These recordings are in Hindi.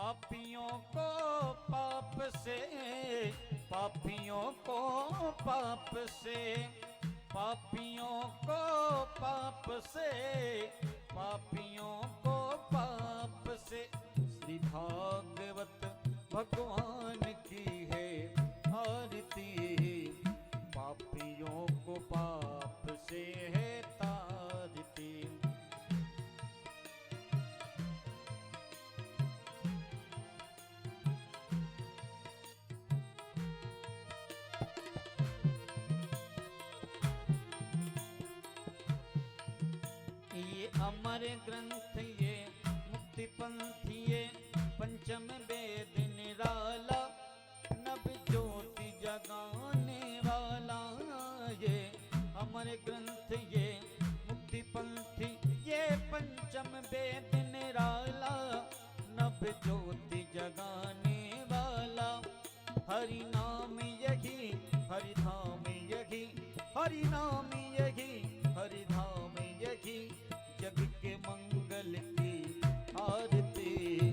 पापियों को पाप से, पापियों को पाप से, पापियों को पाप से, पापियों को पाप से। श्री भागवत भगवान की है आरती, पापियों को पाप से है तारती। ये अमर ग्रंथ ये मुक्ति पंथी ये पंचम वेद निराला, नभ ज्योति जगाने वाला। ये अमर ग्रंथ ये मुक्ति पंथी ये पंचम वेद निराला, नभ ज्योति जगाने वाला। हरि नाम यही हरि धाम यही, हरि नाम यही हरि धाम यही, जग के मंगल की आरती।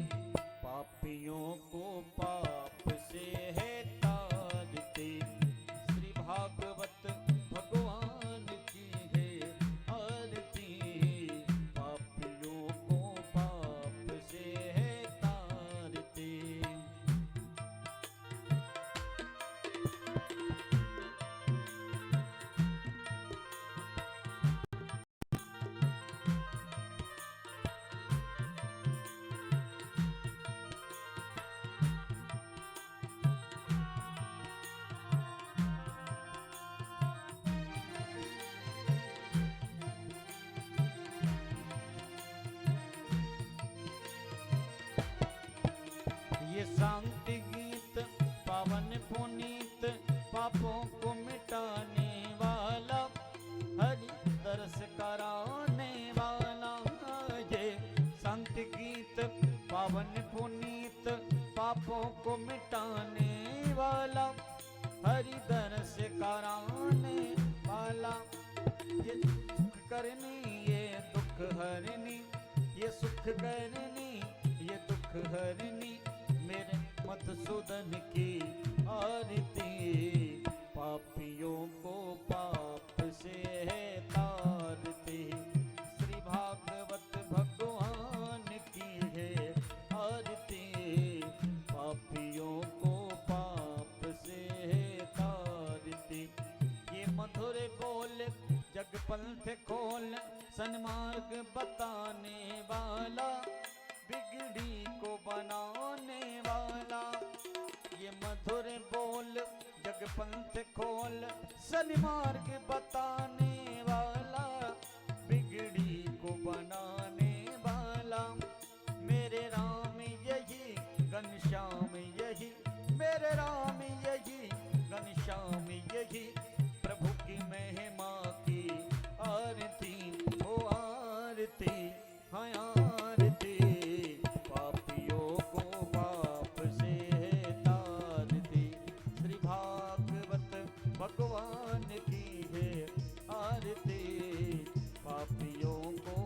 पापियों को पाप से है तारती, श्री भागवत भगवान की है आरती। पापियों को पाप से है तारती। ये शांति गीत पावन पुनीत, पापों को मिटाने वाला, हरि दर्श कराने वाला। ये शांति गीत पावन पुनीत, पापों को मिटाने वाला, हरि दर्श कराने वाला। ये सुख करनी ये दुख हरनी, ये सुख करनी ये दुख हरनी, मेरे मधुसूदन की आरती। पापियों को पाप से है तारती, श्री भागवत भगवान की है आरती। पापियों को पाप से है तारती। ये मधुर बोल जग पंथ खोल, सन्मार्ग बताने वाला, बिगड़ी को बनाने वाला। ये मधुर बोल जग पंथ खोल, सन्मार्ग बताने वाला, बिगड़ी को बनाने वाला। मेरे राम यही घनश्याम यही, मेरे राम यही घनश्याम यही, प्रभु की महिमा की आरती। ओ आरती हाँ आरती, पापियों को पाप से है तारती, श्री भागवत भगवान की है आरती। पापियों को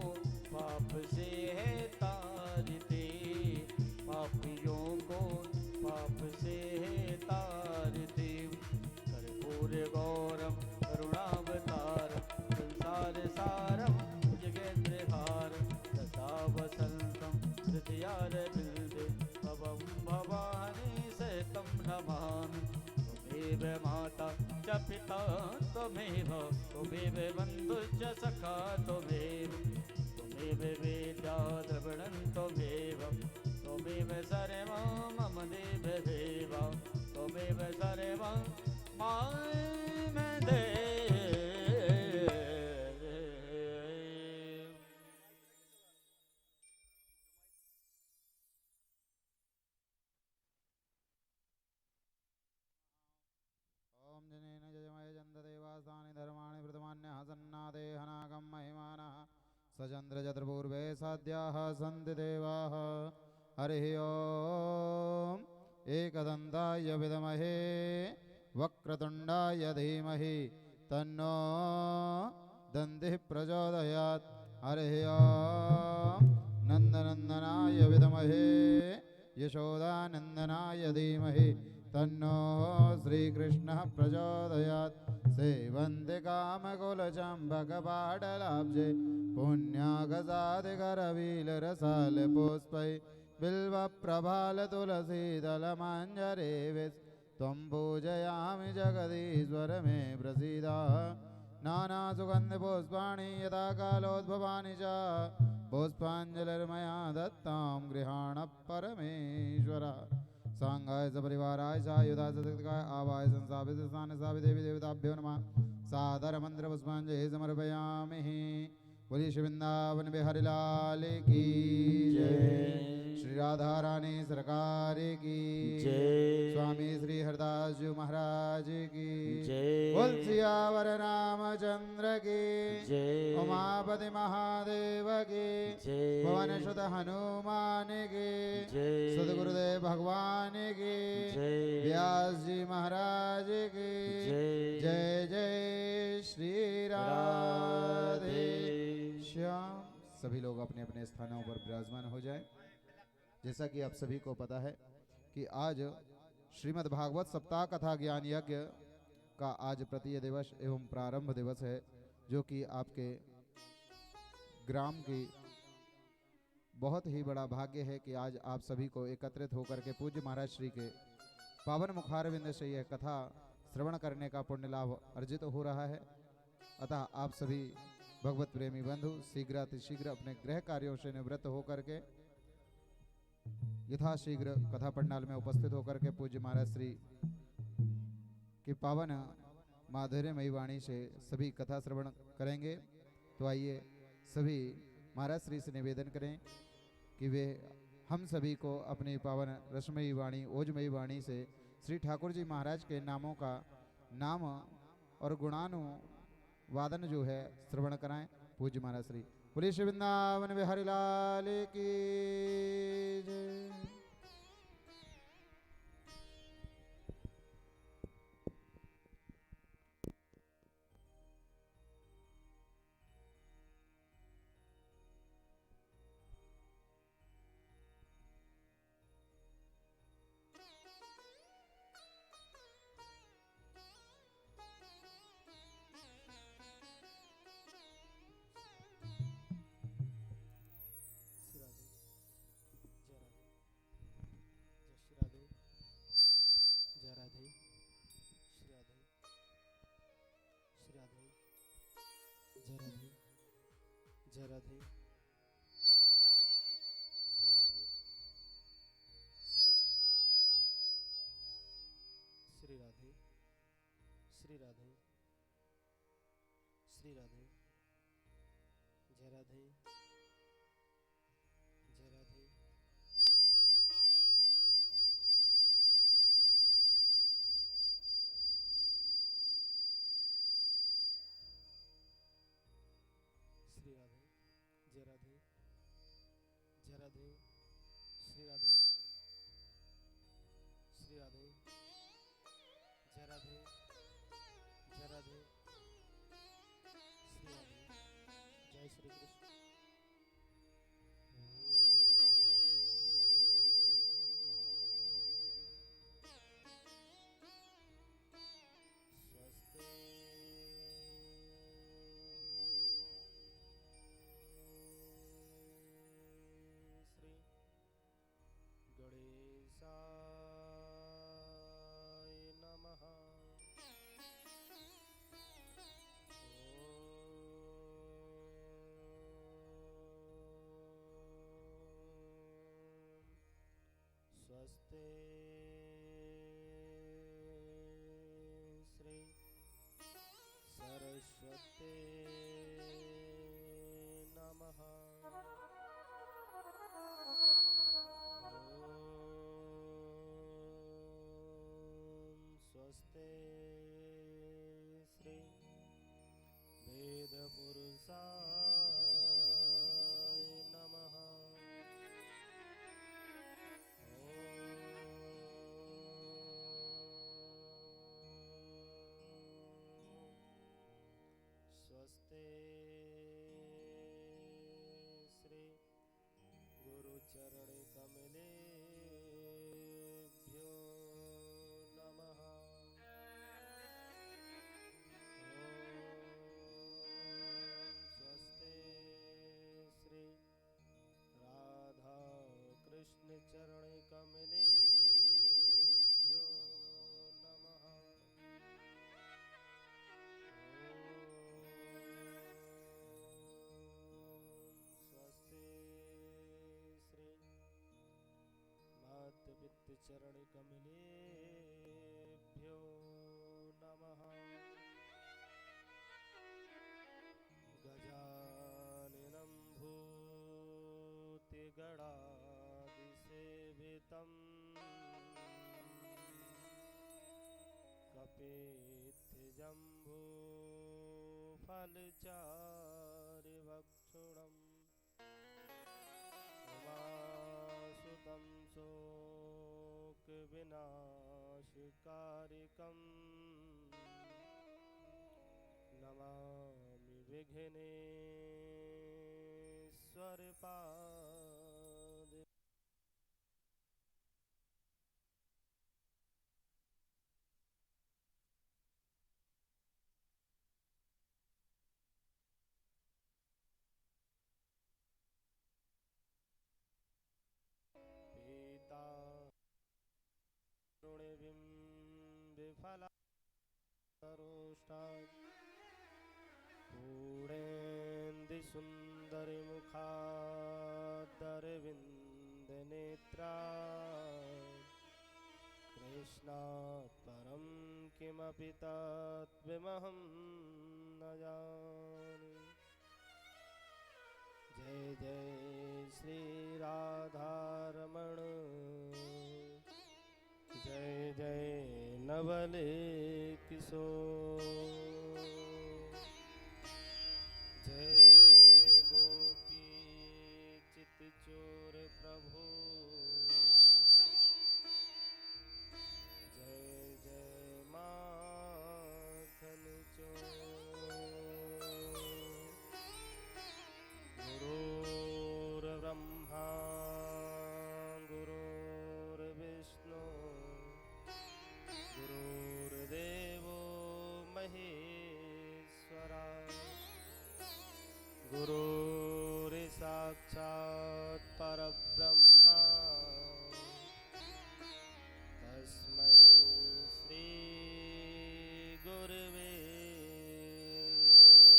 पाप से है तारती, पापियों को पाप से है तारती। कर्पूर गौरम करुणावतार, संसार सारम जगेन्द्रहारं, सदा वसन्तं हृदयारविन्दे, भवं भवानी सहितं नमामि। त्वमेव माता च पिता त्वमेव, त्वमेव बन्धुश्च सखा त्वमेव, त्वमेव वेद्या द्रविणं त्वमेव, त्वमेव सर्वं मम देवदेव, त्वमेव सर्वं मम देव। जनेन जजमय जन्ददेवास्तानि धर्माणि प्रथमान्यः सन्नादेहनागं महिमानः, सचन्द्रचतुर्पूर्वे साध्याः सन्ति देवाः। हरिः ओम्। एकदन्ताय विद्महे वक्रतुण्डाय धीमहि तन्नो दन्तिः प्रचोदयात्। हरिः ओम्। नन्दनन्दनाय विद्महे यशोदानन्दनाय धीमहि तन्नो श्रीकृष्णः प्रचोदयात् सेवन्ति कामकुलचम्बकपाटलाब्जे पुण्यागसादिकरवीलरसालपुष्पै बिल्वप्रभालतुलसीदलमञ्जरेविस् त्वं पूजयामि जगदीश्वर मे प्रसीद नानासुगन्धिपुष्पाणि यथा कालोद्भवानि च पुष्पाञ्जलिर्मया दत्तां गृहाण परमेश्वर सांगाय सपरिवाराय सायुधा सतकाय आवाय संस्थापित स्थान स्थापित देवी देवताभ्यो नमः सादर मंत्र पुष्पांजलि समर्पयामि बोलिए श्री वृंदावन बिहारी लाल की जय श्री राधा रानी सरकार की जय स्वामी श्री हरदास जी महाराज की जय बोल सियावर रामचंद्र की जय उमापति महादेव की जय पवन सुत हनुमान की जय सदगुरुदेव भगवान की जय व्यास जी महाराज की जय जय जय श्री राधे श्याम। सभी लोग अपने अपने स्थानों पर विराजमान हो जाएं। जैसा कि आप सभी को पता है कि आज श्रीमद् भागवत सप्ताह कथा ज्ञान यज्ञ का आज तृतीय दिवस एवं प्रारंभ दिवस है, जो कि आपके ग्राम की बहुत ही बड़ा भाग्य है कि आज आप सभी को एकत्रित होकर के पूज्य महाराज श्री के पावन मुखारविंद से यह कथा श्रवण करने का पुण्य लाभ अर्जित हो रहा है। अतः आप सभी भगवत प्रेमी बंधु शीघ्र अपने गृह कार्यों से निवृत्त होकर के यथाशीघ्र कथा पंडाल में उपस्थित होकर के पूज्य महाराज श्री की पावन माधुर्यमयी वाणी से सभी कथा श्रवण करेंगे। तो आइए सभी महाराज श्री से निवेदन करें कि वे हम सभी को अपनी पावन रसमयी वाणी ओजमयी वाणी से श्री ठाकुर जी महाराज के नामों का नाम और गुणानुवादन जो है श्रवण कराएं। पूज्य महाराज श्री बोलिए श्री वृंदावन बिहारी लाल की जय। जय राधे श्री राधे श्री राधे श्री राधे जय राधे जय राधे श्री राधे जय राधे जय राधे श्री राधे श्री राधे जय राधे जय राधे श्री राधे जय श्री कृष्ण। स्वस्ति श्री गणेशाय नमः। स्वस्ति श्री सरस्वती नमः। स्वस्ति श्री वेदपुरुषाय नमः। स्वस्ति श्री गुरुचरण कमलेश चरणकमलेभ्यो नमः। गजाननं भूतिगणादिसेवितं कपित्थजम्बूफलचारुभक्षणम् उमासुतं शोकविनाशकारिकं नमामि विघ्नेश्वरपादे। पीता विफला रोष्टाय पूर्णेन्दुसुन्दरिमुखादरविन्दनेत्रा कृष्णात् परं किमपि तत्त्वमहं न जाने। जय जय श्री राधारमण, जय जय नवले किशोर, जय गोपी चितचोर प्रभु, जय जय माखन चोर। गुरुर्ब्रह्मा गुरुर्विष्णु गुरुर्देवो महेश्वरा, गुरुर्साक्षात् परब्रह्मा तस्मै श्री गुरवे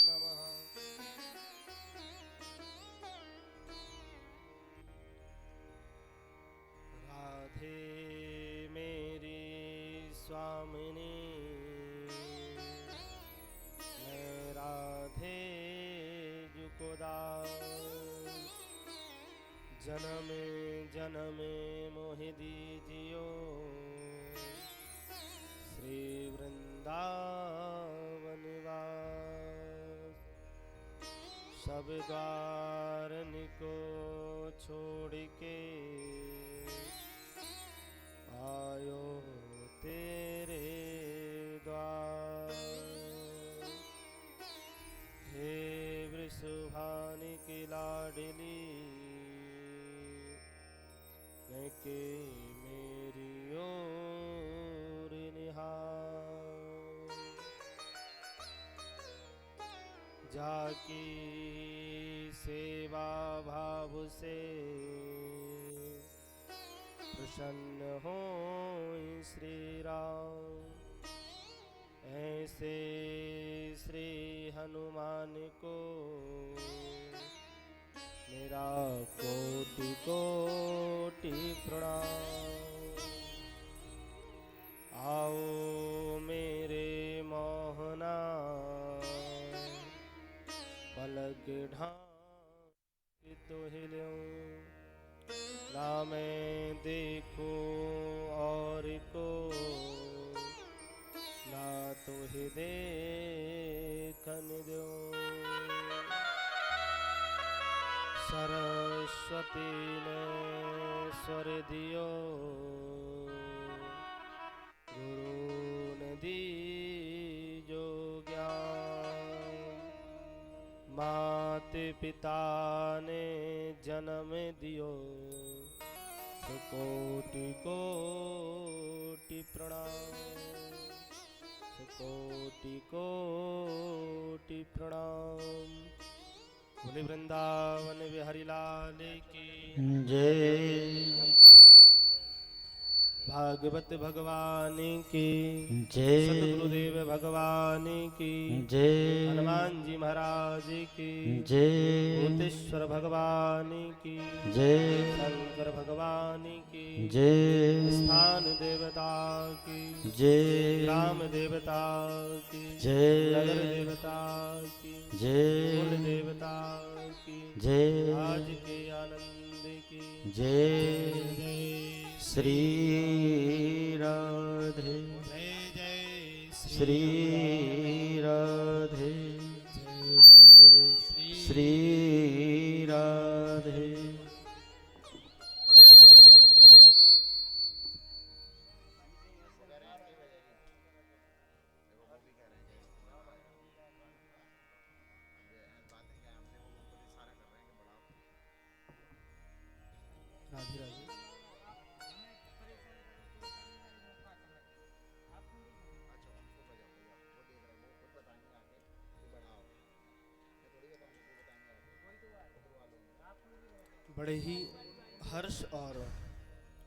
नमः। राधे मेरी स्वामिनी, मैं राधे जुको दास, जन्मे जन्मे मोहि दीजियो श्री वृंदावन वास। सब द्वार निको छोड़ के आयो तेरे द्वार। हे वृषभानि की लाडली, के मेरी ओर निहार। जाकी सेवा भाव से प्रसन्न हो श्री राम, ऐसे श्री हनुमान को मेरा कोटि कोटि प्रणाम। आओ मेरे मोहना पलक ढांक तो हिलूं, ना मैं देखूं और को, ना तो ही देखन दूं। सरस्वती ने स्वर दियो, गुरु ने दीजो ज्ञान। मात पिता ने जन्म दियो, सुकोटि कोटि प्रणाम, सुकोटि कोटि प्रणाम। बोले वृंदावन बिहारी लाल की जय। भागवत भगवान की जय सतगुरुदेव भगवान की जय हनुमान जी महाराज की जय भूतेश्वर भगवान की जय शंकर भगवान की जय स्थान देवता की जय ग्राम देवता की जय नगर देवता की कुल जय देवता की जय आज के आनंद की जय श्री राधे जय जय श्री राधे श्री राधे राधे राधे बड़े ही हर्ष और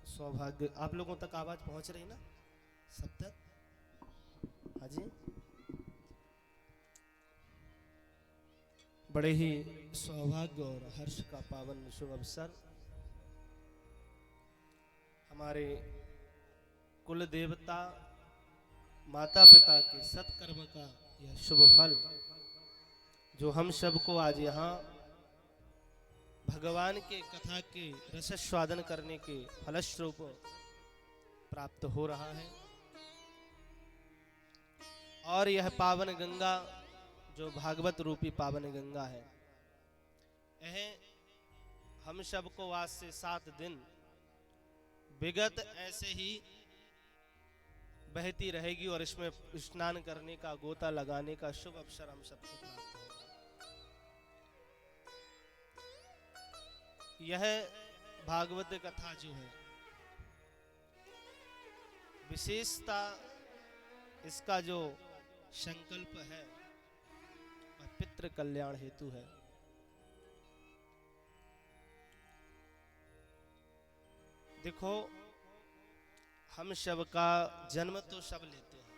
सौभाग्य। आप लोगों तक आवाज पहुंच रही ना सब तक? हाँ जी। बड़े ही सौभाग्य और हर्ष का पावन शुभ अवसर। हमारे कुल देवता माता पिता के सत्कर्म का यह शुभ फल जो हम सबको आज यहाँ भगवान के कथा के रसस्वादन करने के फलस्वरूप प्राप्त हो रहा है। और यह पावन गंगा जो भागवत रूपी पावन गंगा है, यह हम सबको आज से 7 दिन विगत ऐसे ही बहती रहेगी और इसमें स्नान करने का, गोता लगाने का शुभ अवसर हम सबको प्राप्त होगा। यह भागवत कथा जो है, विशेषता इसका जो संकल्प है वह पितृ कल्याण हेतु है। देखो, हम सब का जन्म तो सब लेते हैं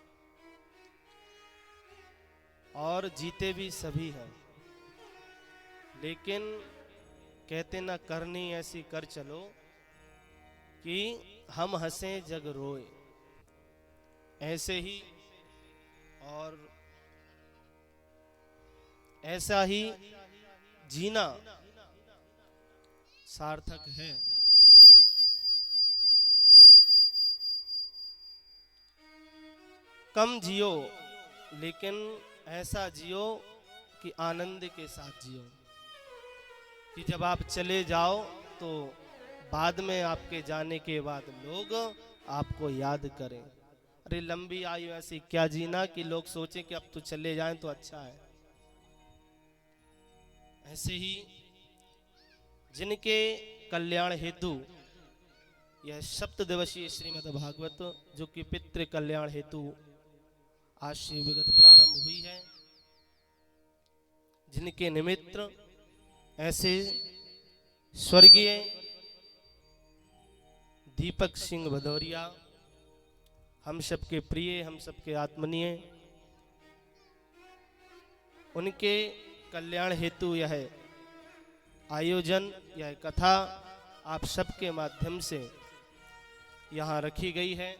और जीते भी सभी हैं, लेकिन कहते ना करनी ऐसी कर चलो कि हम हंसे जग रोए। ऐसे ही और ऐसा ही जीना सार्थक है। कम जियो लेकिन ऐसा जियो कि आनंद के साथ जियो, कि जब आप चले जाओ तो बाद में आपके जाने के बाद लोग आपको याद करें। अरे लंबी आयु ऐसी क्या जीना कि लोग सोचें कि अब तो चले जाएं तो अच्छा है। ऐसे ही जिनके कल्याण हेतु यह 7 दिवसीय श्रीमद् भागवत जो कि पितृ कल्याण हेतु आज से विगत प्रारंभ हुई है, जिनके निमित्त ऐसे स्वर्गीय दीपक सिंह भदौरिया, हम सबके प्रिय, हम सबके आत्मनीय, उनके कल्याण हेतु यह आयोजन, यह कथा आप सबके माध्यम से यहाँ रखी गई है।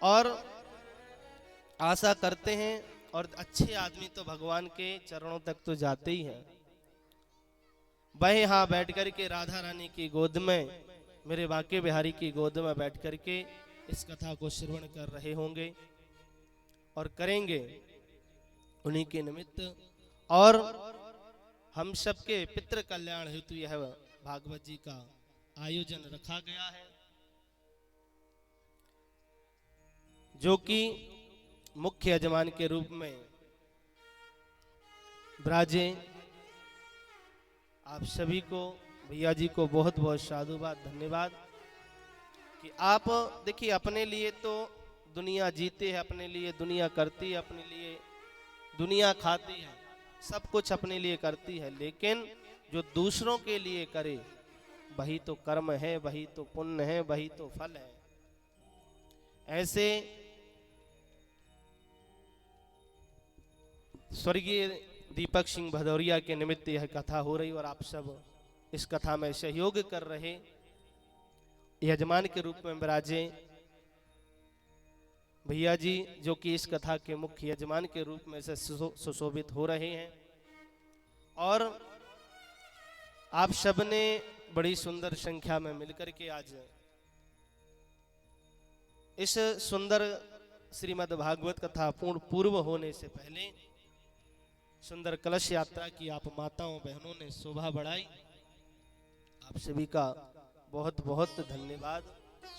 और आशा करते हैं, और अच्छे आदमी तो भगवान के चरणों तक तो जाते ही हैं, वह यहाँ बैठ कर के राधा रानी की गोद में, मेरे बांके बिहारी की गोद में बैठ कर के इस कथा को श्रवण कर रहे होंगे और करेंगे उन्हीं के निमित्त। और हम सबके पितृ कल्याण हेतु यह भागवत जी का आयोजन रखा गया है, जो कि मुख्य यजमान के रूप में विराजे। आप सभी को, भैया जी को बहुत बहुत साधुवाद, धन्यवाद कि आप देखिए, अपने लिए तो दुनिया जीते है, अपने लिए दुनिया करती है, अपने लिए दुनिया खाती है, सब कुछ अपने लिए करती है, लेकिन जो दूसरों के लिए करे वही तो कर्म है, वही तो पुण्य है, वही तो फल है। ऐसे स्वर्गीय दीपक सिंह भदौरिया के निमित्त यह कथा हो रही और आप सब इस कथा में सहयोग कर रहे यजमान के रूप में विराजे भैया जी, जो कि इस कथा के मुख्य यजमान के रूप में से सुशोभित हो रहे हैं। और आप सब ने बड़ी सुंदर संख्या में मिलकर के आज इस सुंदर श्रीमद् भागवत कथा पूर्व होने से पहले सुंदर कलश यात्रा की आप माताओं बहनों ने शोभा बढ़ाई। आप सभी का बहुत बहुत धन्यवाद,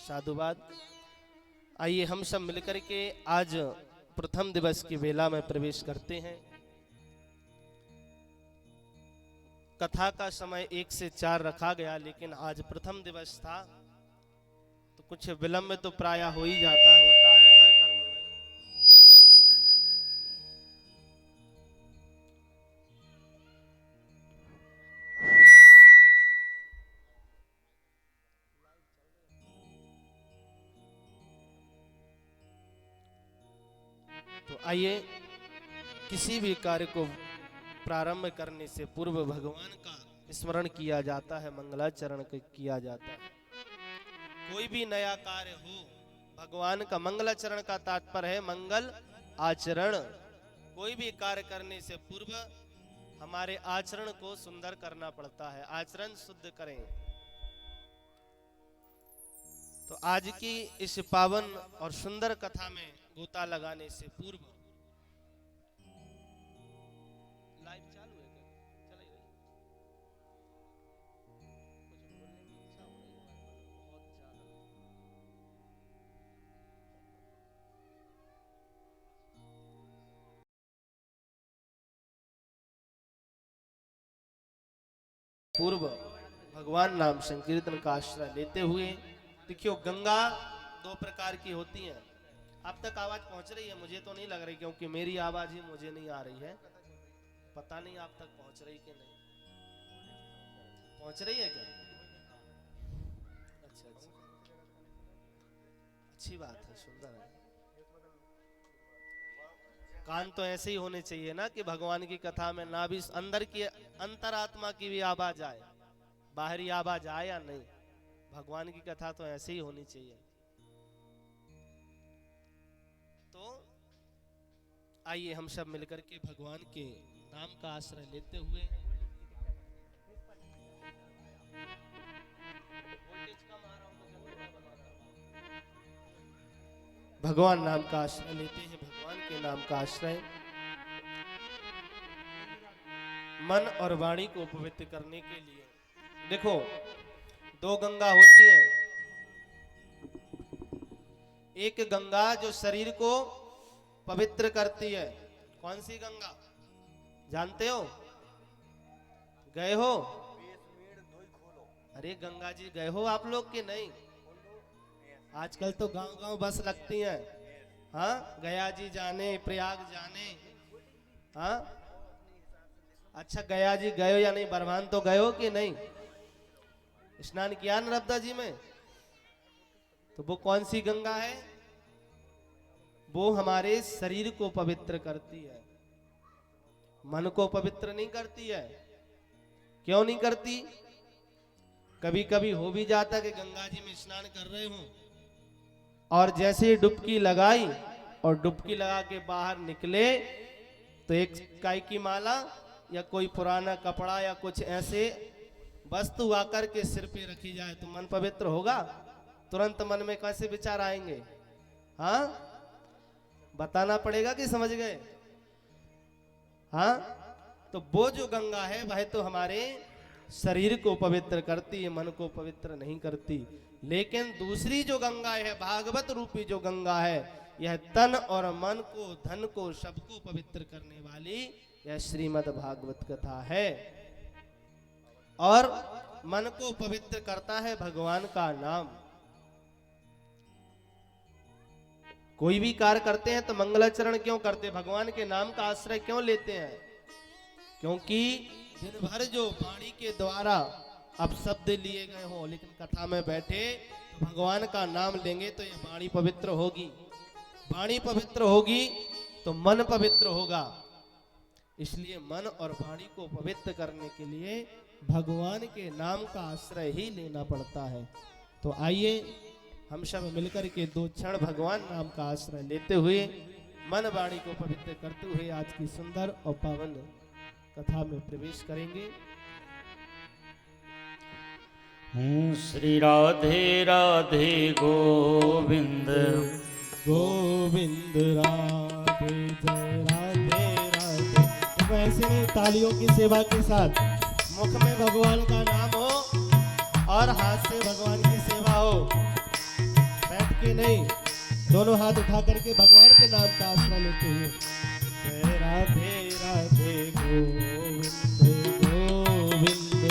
साधुवाद। आइए हम सब मिलकर के आज प्रथम दिवस की वेला में प्रवेश करते हैं। कथा का समय 1 से 4 रखा गया, लेकिन आज प्रथम दिवस था तो कुछ विलंब तो प्राय हो ही होता है हर कर्म में। तो आइए, किसी भी कार्य को प्रारंभ करने से पूर्व भगवान का स्मरण किया जाता है, मंगलाचरण किया जाता है। कोई भी नया कार्य हो, भगवान का मंगलाचरण का तात्पर्य है मंगल आचरण। कोई भी कार्य करने से पूर्व हमारे आचरण को सुंदर करना पड़ता है, आचरण शुद्ध करें। तो आज की इस पावन और सुंदर कथा में गोता लगाने से पूर्व लाइव चालू है क्या? चल ही रही। कुछ बोलने की इच्छा हो रही है हमारे मन में बहुत ज्यादा। पूर्व भगवान नाम संकीर्तन का आश्रय लेते हुए देखियो, गंगा 2 प्रकार की होती हैं। अब तक आवाज पहुंच रही है? मुझे तो नहीं लग रही, क्योंकि मेरी आवाज ही मुझे नहीं आ रही है। पता नहीं आप तक पहुंच रही कि नहीं। पहुंच रही है क्या? अच्छा अच्छा, अच्छी बात है, सुंदर है। कान तो ऐसे ही होने चाहिए ना कि भगवान की कथा में ना भी अंदर की अंतरात्मा की भी आवाज आए, बाहरी आवाज आए या नहीं। भगवान की कथा तो ऐसे ही होनी चाहिए। तो आइए हम सब मिलकर के भगवान के नाम का आश्रय लेते हुए भगवान नाम का आश्रय लेते हैं। भगवान के नाम का आश्रय मन और वाणी को पवित्र करने के लिए। देखो, 2 गंगा होती हैं। एक गंगा जो शरीर को पवित्र करती है। कौन सी गंगा जानते हो? गए हो? अरे गंगा जी गए हो आप लोग के नहीं? आजकल तो गांव-गांव बस लगती हैं। हाँ, गया जी जाने, प्रयाग जाने। हाँ, अच्छा गया जी गए हो या नहीं? बरमान तो गए हो कि नहीं? स्नान किया नर्मदा जी में? तो वो कौन सी गंगा है? वो हमारे शरीर को पवित्र करती है, मन को पवित्र नहीं करती है। क्यों नहीं करती? कभी कभी हो भी जाता कि गंगा जी में स्नान कर रहे हो और जैसे डुबकी लगाई और डुबकी लगा के बाहर निकले तो एक गाय की माला या कोई पुराना कपड़ा या कुछ ऐसे वस्तु आकर के सिर पे रखी जाए तो मन पवित्र होगा? तुरंत मन में कैसे विचार आएंगे? हाँ, बताना पड़ेगा कि समझ गए? हाँ, तो वो जो गंगा है वह तो हमारे शरीर को पवित्र करती है, मन को पवित्र नहीं करती। लेकिन दूसरी जो गंगा है, भागवत रूपी जो गंगा है, यह तन और मन को, धन को, सबको पवित्र करने वाली यह श्रीमद् भागवत कथा है। और मन को पवित्र करता है भगवान का नाम। कोई भी कार्य करते हैं तो मंगलाचरण क्यों करते हैं? भगवान के नाम का आश्रय क्यों लेते हैं? क्योंकि दिन भर जो वाणी के द्वारा अब शब्द लिए गए हो, लेकिन कथा में बैठे तो भगवान का नाम लेंगे तो यह वाणी पवित्र होगी, वाणी पवित्र होगी तो मन पवित्र होगा। इसलिए मन और वाणी को पवित्र करने के लिए भगवान के नाम का आश्रय ही लेना पड़ता है। तो आइए हम सब मिलकर के 2 क्षण भगवान नाम का आश्रय लेते हुए मन वाणी को पवित्र करते हुए आज की सुंदर और पावन कथा में प्रवेश करेंगे। श्री राधे राधे गोविंद गोविंद राधे जय राधे राधे। तो वैसे में तालियों की सेवा के साथ मुख में भगवान का नाम हो और हाथ से भगवान की सेवा हो, बैठ के नहीं, दोनों हाथ उठा करके भगवान के नाम का आश्रय लेते हुए जय राधे राधे गोविंद गोविंद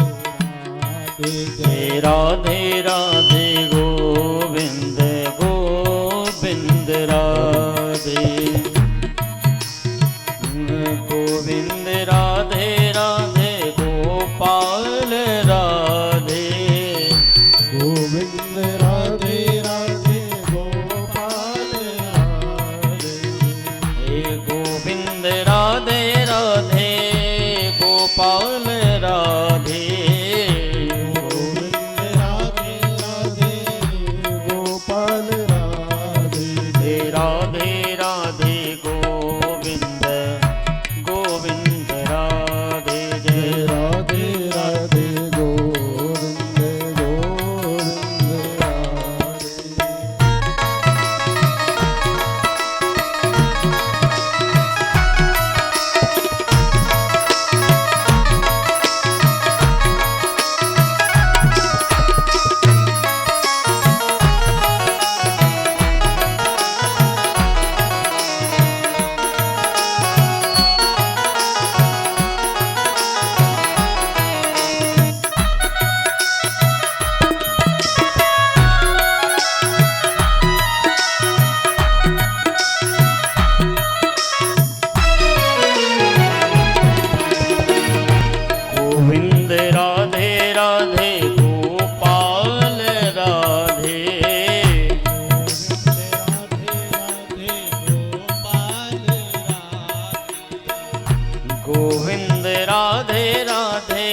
राधे जय राधे राधे गोविंद गोविंद राधे गोविंद राधे राधे गोपाल राधे गोविंद राधे राधे गोपाल राधे। हे गोविंद राधे राधे गोपाल राधे गोविंद राधे राधे गोपाल राधे। हे राधे राधे गोविंद गोविंद राधे जय राधे राधे गोविंद गोविंद राधे। गोविंद राधे राधे गोपाल राधे गोविंद राधे राधे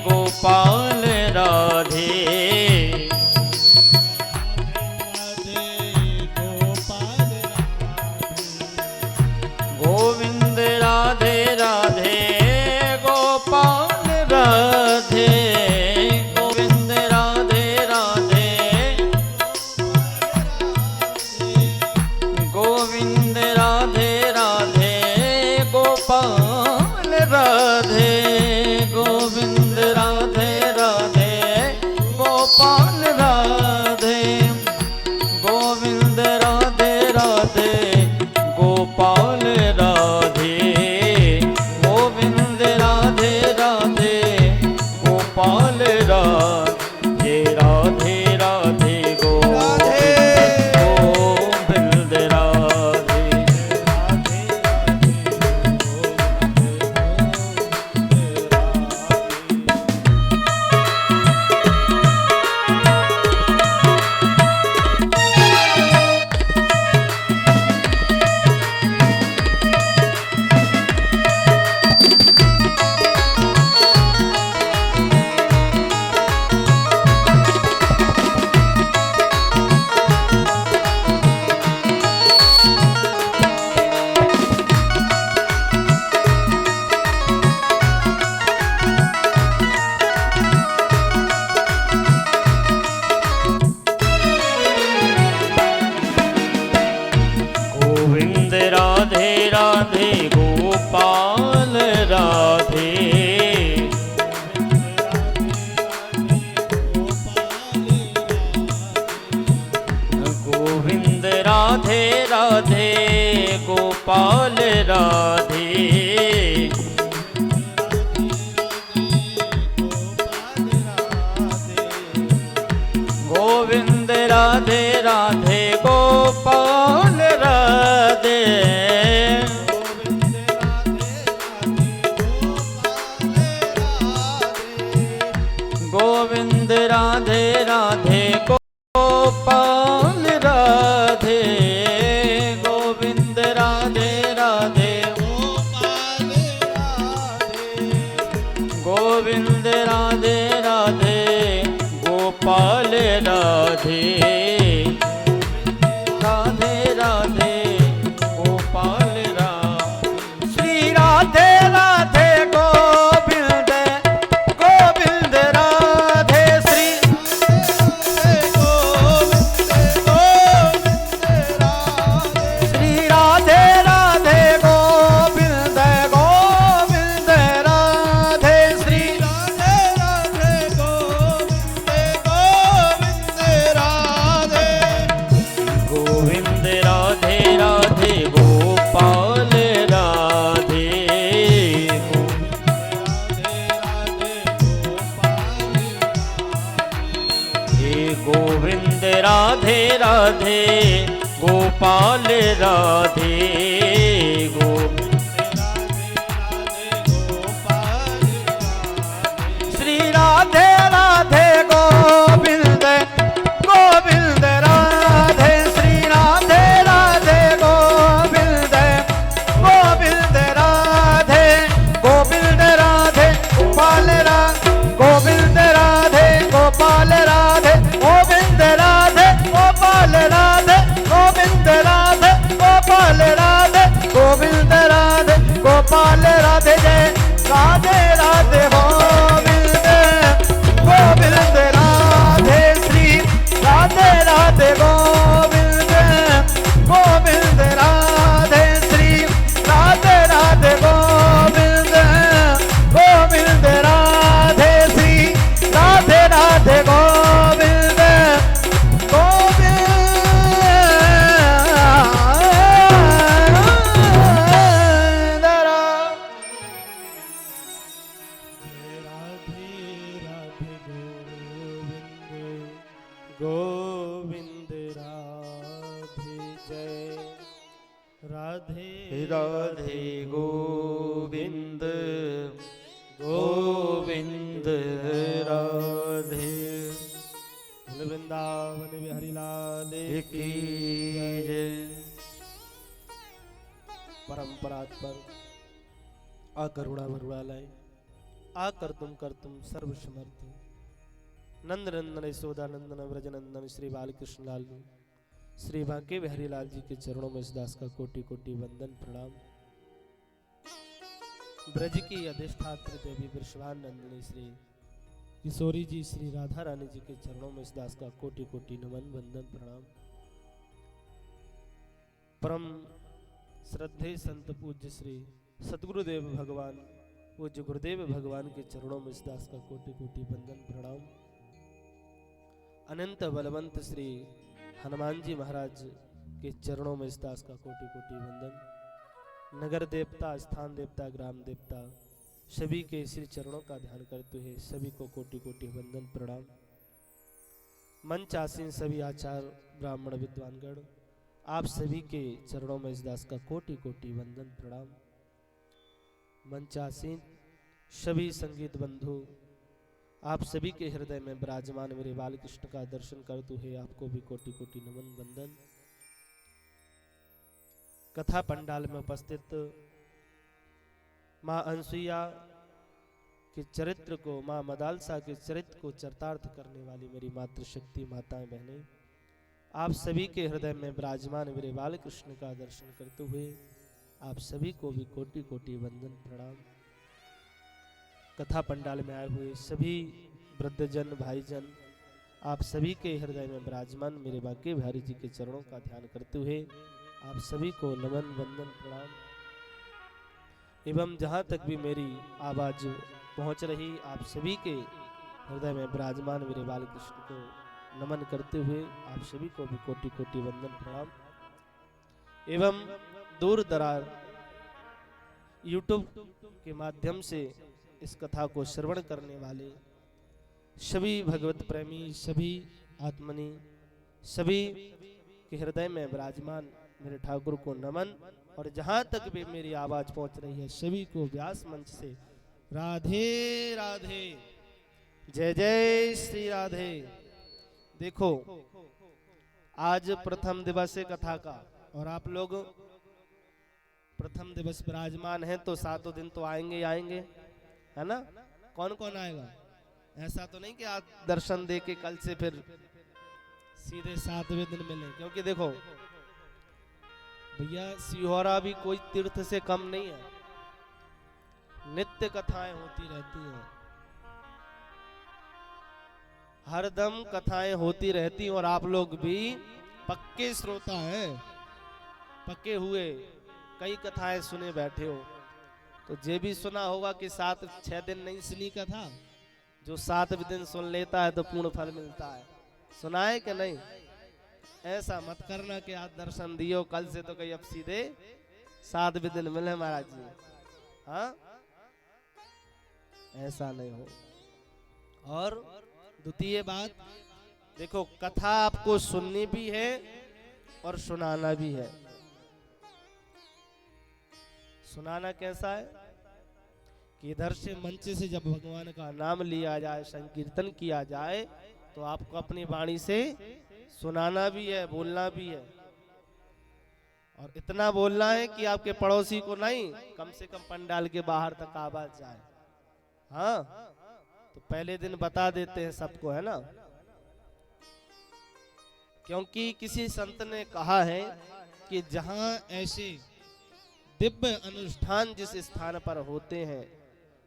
गोपाल राधे गोविंद राधे राधे गोपाल राधे गोविंद राधे राधे गोविंद राधे राधे गोपाल राधे गोविंद राधे राधे गोपाल राधे गोविंद राधे राधे गोपाल राधे गोविंद राधे राधे गोपाल राधे राधे राधे गोविंद राधे गोविंद राधे राधे गोपाल राधे गोविंद राधे राधे गोपाल राधे गोविंद राधे राधे गोपाल राधे गोविंद राधे राधे गोपाल गोविंद राधे राधे गोपाल राधे राधे राधे गोपाल राधे श्री राधे राधे गोविंद गोविंद राधे श्री श्री राधे राधे गोविंद गोविंद राधे श्री राधे राधे गोविंद राधे गोविंद राधे राधे गोपाल राधे गोविंद राधे राधे गोपाल राधे श्री राधे राधे गोविंद गोविंद राधे श्री राधे राधे गोविंद गोविंद राधे गोविंद राधे गोपाल राधे गोविंद राधे गोपाल राधे गोविंद राधे गोपाल राधे गोविंद राधे गोपाल राधे गोविंद राधे गोपाल राधे जय राधे राधे गोविंद गोविंद राधे श्री राधे राधे गोविंद गोविंद राधे श्री राधे राधे गोविंद गोविंद राधे श्री राधे राधे गोविंद गोविंद गोविंद राधे जय राधे राधे गोविंद गोविंद राधे वृंदावन बिहारी लाल की जय। परंपरा पर अकरुणा वरुणालय आकर तुम सर्व समर्थ नंद नंदन यशोदानंदन व्रजनंदन श्री बालकृष्ण लाल श्री बांके बिहारी लाल जी के चरणों में इस दास का कोटि कोटि वंदन प्रणाम। ब्रज की अधिष्ठात्री देवी वृषभान नंदिनी श्री किशोरी जी श्री राधा रानी जी के चरणों में इस दास का कोटि कोटि नमन वंदन प्रणाम। परम श्रद्धेय संत पूज्य श्री सतगुरुदेव भगवान पूज्य गुरुदेव भगवान के चरणों में इस दास का कोटि कोटि वंदन प्रणाम। अनंत बलवंत श्री हनुमान जी महाराज के चरणों में इस दास का कोटि कोटि वंदन। नगर देवता स्थान देवता ग्राम देवता सभी के श्री चरणों का ध्यान करते हुए सभी को कोटि कोटि वंदन प्रणाम। मंच आसीन सभी आचार्य ब्राह्मण विद्वानगण आप सभी के चरणों में इस दास का कोटि कोटि वंदन प्रणाम। मंच आसीन सभी संगीत बंधु आप सभी के हृदय में विराजमान मेरे बालकृष्ण का दर्शन करते हुए आपको भी कोटि कोटि नमन वंदन। कथा पंडाल में उपस्थित माँ अनसुईया के चरित्र को, माँ मदालसा के चरित्र को चरितार्थ करने वाली मेरी मातृशक्ति माताएं बहनें आप सभी के हृदय में विराजमान मेरे बालकृष्ण का दर्शन करते हुए आप सभी को भी कोटि कोटि वंदन प्रणाम। कथा पंडाल में आए हुए सभी वृद्धजन भाईजन आप सभी के हृदय में विराजमान मेरे बांके बिहारी जी के चरणों का ध्यान करते हुए आप सभी को नमन वंदन प्रणाम। एवं जहाँ तक भी मेरी आवाज पहुँच रही आप सभी के हृदय में विराजमान मेरे बालकृष्ण को नमन करते हुए आप सभी को भी कोटि कोटि वंदन प्रणाम। एवं दूर दरार YouTube के माध्यम से इस कथा को श्रवण करने वाले सभी भगवत प्रेमी सभी आत्मनी सभी के हृदय में विराजमान मेरे ठाकुर को नमन। और जहां तक भी मेरी आवाज पहुंच रही है सभी को व्यास मंच से राधे राधे जय जय श्री राधे। देखो आज प्रथम दिवस है कथा का और आप लोग प्रथम दिवस विराजमान हैं तो 7 दिन तो आएंगे ही आएंगे, है ना। कौन कौन आएगा? ऐसा तो नहीं कि आप दर्शन दे के कल से फिर सीधे 7वें दिन मिले, क्योंकि देखो भैया सिहोरा भी कोई तीर्थ से कम नहीं है। नित्य कथाएं होती रहती हैं, हरदम कथाएं होती रहती, और आप लोग भी पक्के श्रोता हैं, पक्के हुए कई कथाएं सुने बैठे हो। तो ये भी सुना होगा कि 7-6 दिन नहीं सुनी कथा, जो 7वें दिन सुन लेता है तो पूर्ण फल मिलता है। सुना है कि नहीं? ऐसा मत करना कि आज दर्शन दियो कल से तो कहीं अब सीधे 7वें दिन मिले महाराज जी। हाँ, ऐसा नहीं हो। और द्वितीय बात, देखो कथा आपको सुननी भी है और सुनाना भी है। सुनाना कैसा है कि इधर से मंच से जब भगवान का नाम लिया जाए, संकीर्तन किया जाए, तो आपको अपनी वाणी से सुनाना भी है, बोलना भी है। और इतना बोलना है कि आपके पड़ोसी को नहीं, कम से कम पंडाल के बाहर तक आवाज जाए। हाँ, तो पहले दिन बता देते हैं सबको, है ना, क्योंकि किसी संत ने कहा है कि जहां ऐसे दिव्य अनुष्ठान जिस स्थान पर होते हैं,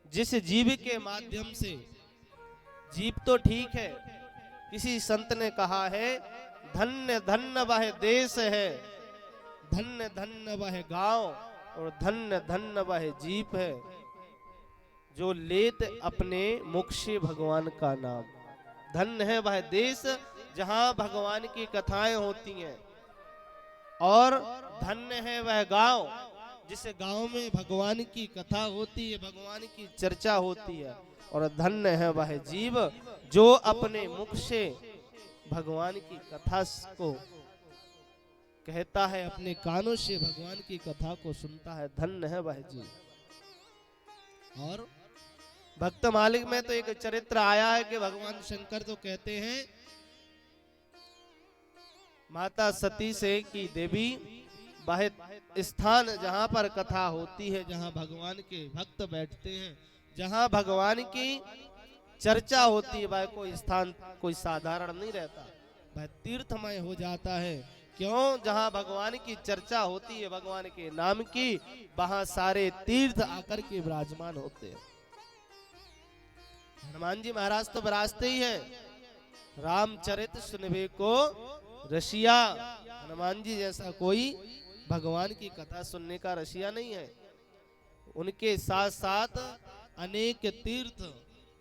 जिस जीव के माध्यम से, जीव तो ठीक है, किसी संत ने कहा है धन्य धन्य वह देश है, धन्य धन्य वह गांव, और धन्य धन्य वह जीव है जो लेत अपने मुख से भगवान का नाम। धन्य है वह देश जहां भगवान की कथाएं होती हैं, और धन्य है वह गांव जिस गांव में भगवान की कथा होती है, भगवान की चर्चा होती है, और धन्य है वह जीव जो अपने मुख से भगवान की कथा को कहता है, अपने कानों से भगवान की कथा को सुनता है। धन्य है वह जीव। और भक्त मालिक में तो एक चरित्र आया है कि भगवान शंकर तो कहते हैं माता सती से कि देवी, वह स्थान जहां पर कथा होती है, जहां भगवान के भक्त बैठते हैं, जहां भगवान की चर्चा होती है, वह कोई स्थान कोई साधारण नहीं रहता, वह तीर्थमय हो जाता है। क्यों? जहां भगवान की चर्चा होती है, भगवान के नाम की, वहां सारे तीर्थ आकर के विराजमान होते हैं। हनुमान जी महाराज तो विराजते ही है, रामचरित सुनबे को रसिया। हनुमान जी जैसा कोई भगवान की कथा सुनने का रसिया नहीं है। उनके साथ साथ अनेक तीर्थ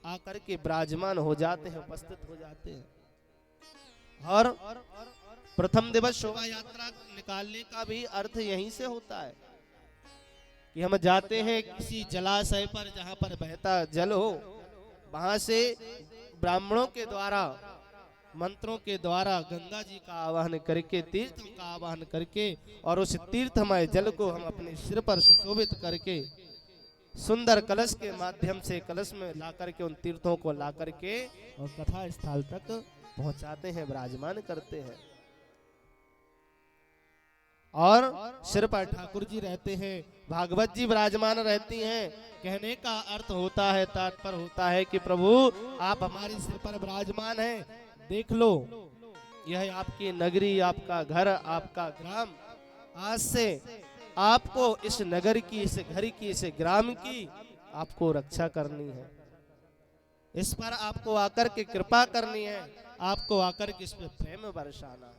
आकर के विराजमान हो जाते हैं, उपस्थित हो जाते हैं। और प्रथम दिवस शोभा यात्रा निकालने का भी अर्थ यहीं से होता है कि हम जाते हैं किसी जलाशय पर जहां पर बहता जल हो, वहां से ब्राह्मणों के द्वारा, मंत्रों के द्वारा गंगा जी का आवाहन करके, तीर्थ का आवाहन करके, और उस तीर्थमय जल को हम अपने सिर पर सुशोभित करके सुंदर कलश के माध्यम से कलश में ला करके उन तीर्थों को ला करके और कथा स्थल तक पहुंचाते हैं, विराजमान करते हैं। और सिर पर ठाकुर जी रहते हैं, भागवत जी विराजमान रहती हैं। कहने का अर्थ होता है, तात्पर्य होता है कि प्रभु आप हमारे सिर पर विराजमान हैं, देख लो, यह आपकी नगरी, आपका घर, आपका ग्राम। आज से आपको इस नगर की, इस घर की, इस ग्राम की आपको रक्षा करनी है, इस पर आपको आकर के कृपा करनी है, आपको आकर के इस पर प्रेम बरसाना है।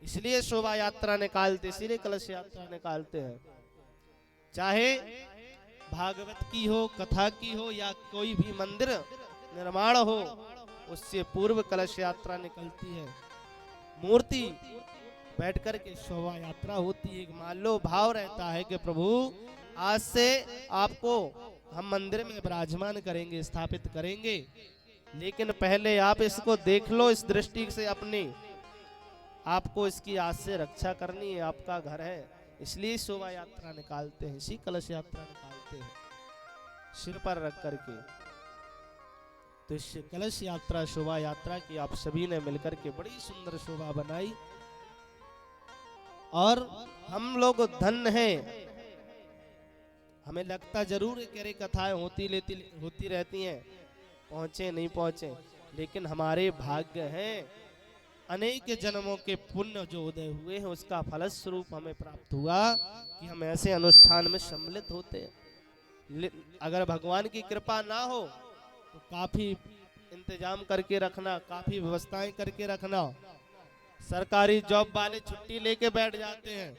इसलिए शोभा यात्रा निकालते, इसीलिए कलश यात्रा निकालते हैं। चाहे भागवत की हो, कथा की हो, या कोई भी मंदिर निर्माण हो, उससे पूर्व कलश यात्रा निकलती है। मूर्ति बैठ कर के शोभा यात्रा होती है। मान लो भाव रहता है कि प्रभु आज से आपको हम मंदिर में विराजमान करेंगे, स्थापित करेंगे, लेकिन पहले आप इसको देख लो, इस दृष्टि से अपनी आपको इसकी आज से रक्षा करनी है, आपका घर है। इसलिए शोभा यात्रा निकालते हैं, इसी कलश यात्रा निकालते हैं सिर पर रख करके। तो इस कलश यात्रा, शोभा यात्रा की आप सभी ने मिलकर के बड़ी सुंदर शोभा बनाई। और हम लोग धन्य हैं, हमें लगता जरूर है कि अरे कथाएं होती रहती हैं, पहुंचे नहीं पहुंचे, लेकिन हमारे भाग्य हैं, अनेक जन्मों के पुण्य जो उदय हुए हैं उसका फलस्वरूप हमें प्राप्त हुआ कि हम ऐसे अनुष्ठान में सम्मिलित होते हैं। अगर भगवान की कृपा ना हो तो काफी इंतजाम करके रखना, काफी व्यवस्थाएं करके रखना। सरकारी जॉब वाले छुट्टी लेके बैठ जाते हैं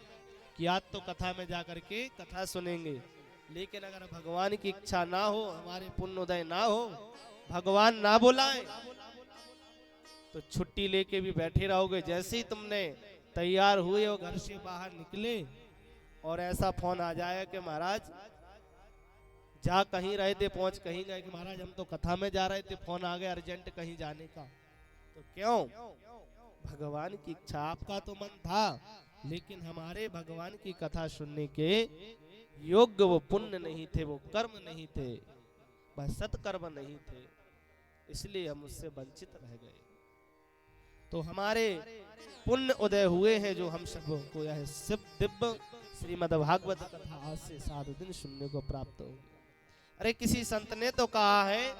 कि आज तो कथा में जा करके कथा सुनेंगे, लेकिन अगर भगवान की इच्छा ना हो, हमारे पुण्य उदय ना हो, भगवान ना बुलाए तो छुट्टी लेके भी बैठे रहोगे। जैसे ही तुमने तैयार हुए और घर से बाहर निकले और ऐसा फोन आ जाएगा कि महाराज जा कहीं रहे थे, पहुंच कहीं गए, कि महाराज हम तो कथा में जा रहे थे, फोन आ गया अर्जेंट कहीं जाने का। तो क्यों? भगवान की इच्छा, आपका तो मन था, लेकिन हमारे भगवान की कथा सुनने के योग्य वो पुण्य नहीं थे, वो कर्म नहीं थे, वह सत्कर्म नहीं थे, इसलिए हम उससे वंचित रह गए। तो हमारे पुण्य उदय हुए हैं जो हम सबको यह शिव दिव्य श्रीमद् भागवत कथा आज से 7 दिन सुनने को प्राप्त हो। अरे किसी संत ने तो कहा है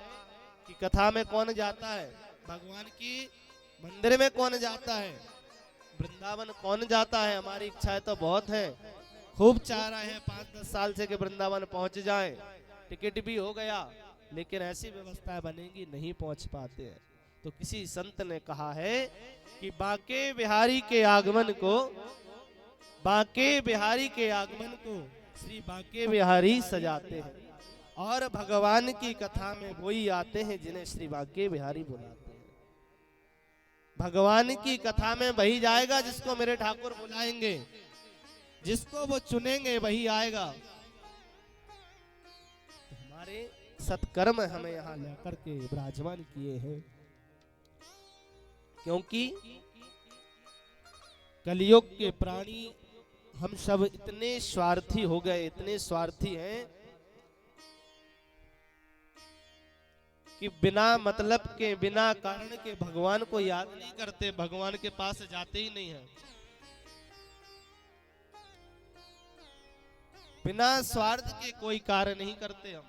कि कथा में कौन जाता है, भगवान की मंदिर में कौन जाता है, वृंदावन कौन जाता है। हमारी इच्छाएं तो बहुत है, खूब चाह रहे हैं 5-10 साल से कि वृंदावन पहुंच जाए, टिकट भी हो गया, लेकिन ऐसी व्यवस्था बनेगी नहीं पहुंच पाते हैं। तो किसी संत ने कहा है कि बांके बिहारी के आगमन को, बांके बिहारी के आगमन को श्री बांके बिहारी सजाते हैं, और भगवान की कथा में वही आते हैं जिन्हें श्री बांके बिहारी बुलाते हैं। भगवान की कथा में वही जाएगा जिसको मेरे ठाकुर बुलाएंगे, जिसको वो चुनेंगे वही आएगा। तो हमारे सत्कर्म हमें यहाँ लेकर के विराजमान किए हैं, क्योंकि कलयुग के प्राणी हम सब इतने स्वार्थी हो गए, इतने स्वार्थी हैं कि बिना मतलब के, बिना कारण के भगवान को याद नहीं करते, भगवान के पास जाते ही नहीं है। बिना स्वार्थ के कोई कार्य नहीं करते हम,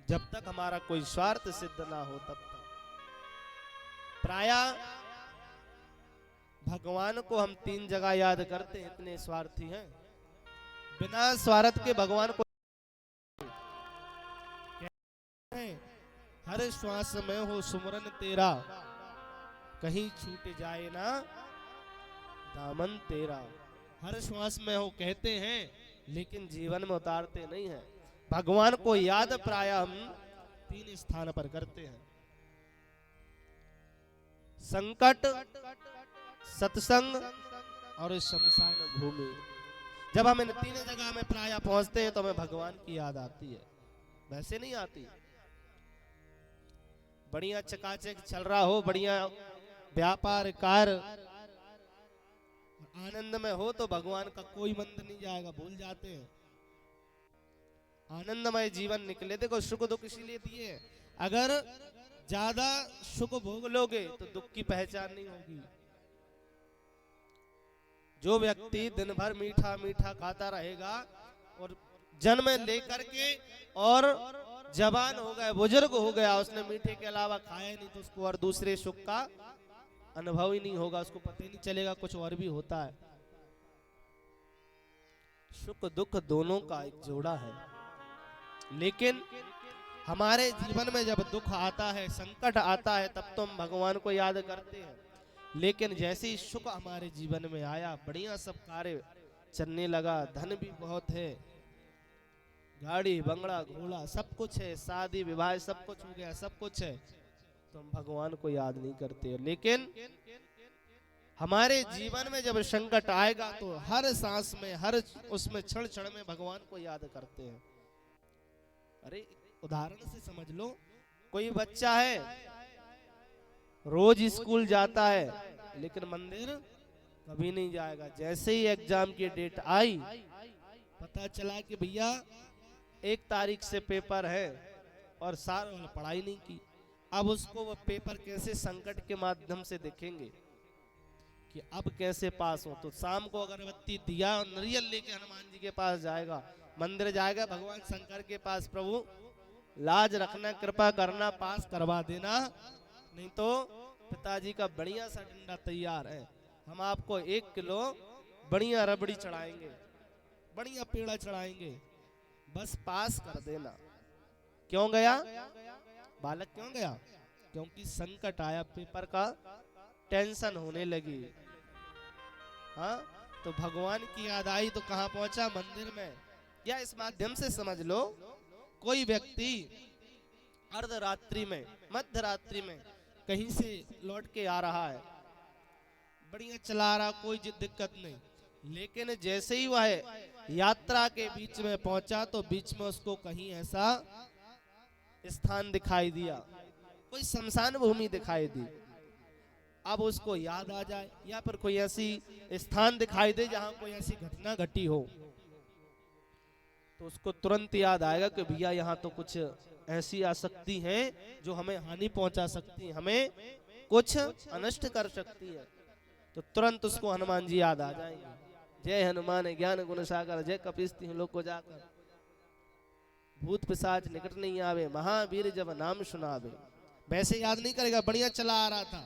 जब तक हमारा कोई स्वार्थ सिद्ध ना हो तब तक। प्रायः भगवान को हम 3 जगह याद करते हैं, इतने स्वार्थी हैं। बिना स्वार्थ के भगवान को हर श्वास में हो सुमरन तेरा, कहीं छूट जाए ना दामन तेरा। हर श्वास में हो कहते हैं, लेकिन जीवन में उतारते नहीं हैं। भगवान को याद प्रायः हम 3 स्थान पर करते हैं, संकट, सत्संग और शमशान भूमि। जब हम इन 3 जगह में प्रायः पहुंचते हैं तो हमें भगवान की याद आती है, वैसे नहीं आती। बढ़िया चकाचक चल रहा हो, बढ़िया व्यापार कार्य आनंद में हो तो भगवान का कोई मंदिर नहीं जाएगा, भूल जाते हैं। आनंदमय जीवन निकले, देखो सुख दुख इसीलिए दिए हैं। अगर ज्यादा सुख भोग लोगे तो दुख की पहचान नहीं होगी। जो व्यक्ति दिन भर मीठा मीठा खाता रहेगा और जन्म लेकर के और जवान हो गया, बुजुर्ग हो गया, उसने मीठे के अलावा खाया नहीं, तो उसको और दूसरे सुख का अनुभव ही नहीं होगा, उसको पता ही नहीं चलेगा कुछ और भी होता है। सुख दुख दोनों का एक जोड़ा है, लेकिन हमारे जीवन में जब दुख आता है, संकट आता है, तब तो हम भगवान को याद करते हैं। लेकिन जैसे ही सुख हमारे जीवन में आया, बढ़िया सब कार्य चलने लगा, धन भी बहुत है, गाड़ी बंगला घोड़ा सब कुछ है, शादी विवाह सब कुछ हो गया, सब कुछ है, तो हम भगवान को याद नहीं करते। लेकिन हमारे जीवन में जब संकट आएगा तो हर सांस में, हर उसमें क्षण क्षण में भगवान को याद करते हैं। अरे उदाहरण से समझ लो, कोई बच्चा है रोज स्कूल जाता है लेकिन मंदिर कभी नहीं जाएगा। जैसे ही एग्जाम की डेट आई, पता चला कि भैया 1 तारीख से पेपर है और साल पढ़ाई नहीं की। अब उसको वो पेपर कैसे संकट के माध्यम से देखेंगे कि अब कैसे पास हो। तो शाम को अगरबत्ती दिया और नारियल लेके हनुमान जी के पास जाएगा, मंदिर जाएगा भगवान शंकर के पास, प्रभु लाज रखना, कृपा करना, पास करवा देना, नहीं तो पिताजी का बढ़िया सा डंडा तैयार है, हम आपको 1 किलो बढ़िया रबड़ी चढ़ाएंगे, बढ़िया पेड़ा चढ़ाएंगे, बस पास कर देना। क्यों गया बालक, क्यों गया? क्योंकि संकट आया, पेपर का टेंशन होने लगी। हाँ, तो भगवान की याद आई तो कहाँ पहुंचा? मंदिर में। या इस माध्यम से समझ लो, कोई व्यक्ति अर्धरात्रि में, मध्य रात्रि में कहीं से लौट के आ रहा है, बढ़िया चला रहा, कोई दिक्कत नहीं, लेकिन जैसे ही वह यात्रा के बीच में पहुंचा तो बीच में उसको कहीं ऐसा स्थान दिखाई दिया, कोई शमशान भूमि दिखाई दी। अब उसको याद आ जाए, या फिर कोई ऐसी स्थान दिखाई दे जहां कोई ऐसी घटना घटी हो, तो उसको तुरंत याद आएगा कि भैया यहाँ तो कुछ ऐसी आसक्ति है जो हमें हानि पहुंचा सकती है, हमें कुछ अनिष्ट कर सकती है, तो तुरंत उसको हनुमान जी याद आ जाएंगे। जय हनुमान ज्ञान गुण सागर, जय कपीस तिहुँ लोक उजागर, भूत पिशाच निकट नहीं आवे, महावीर जब नाम सुनावे। वैसे याद नहीं करेगा, बढ़िया चला आ रहा था,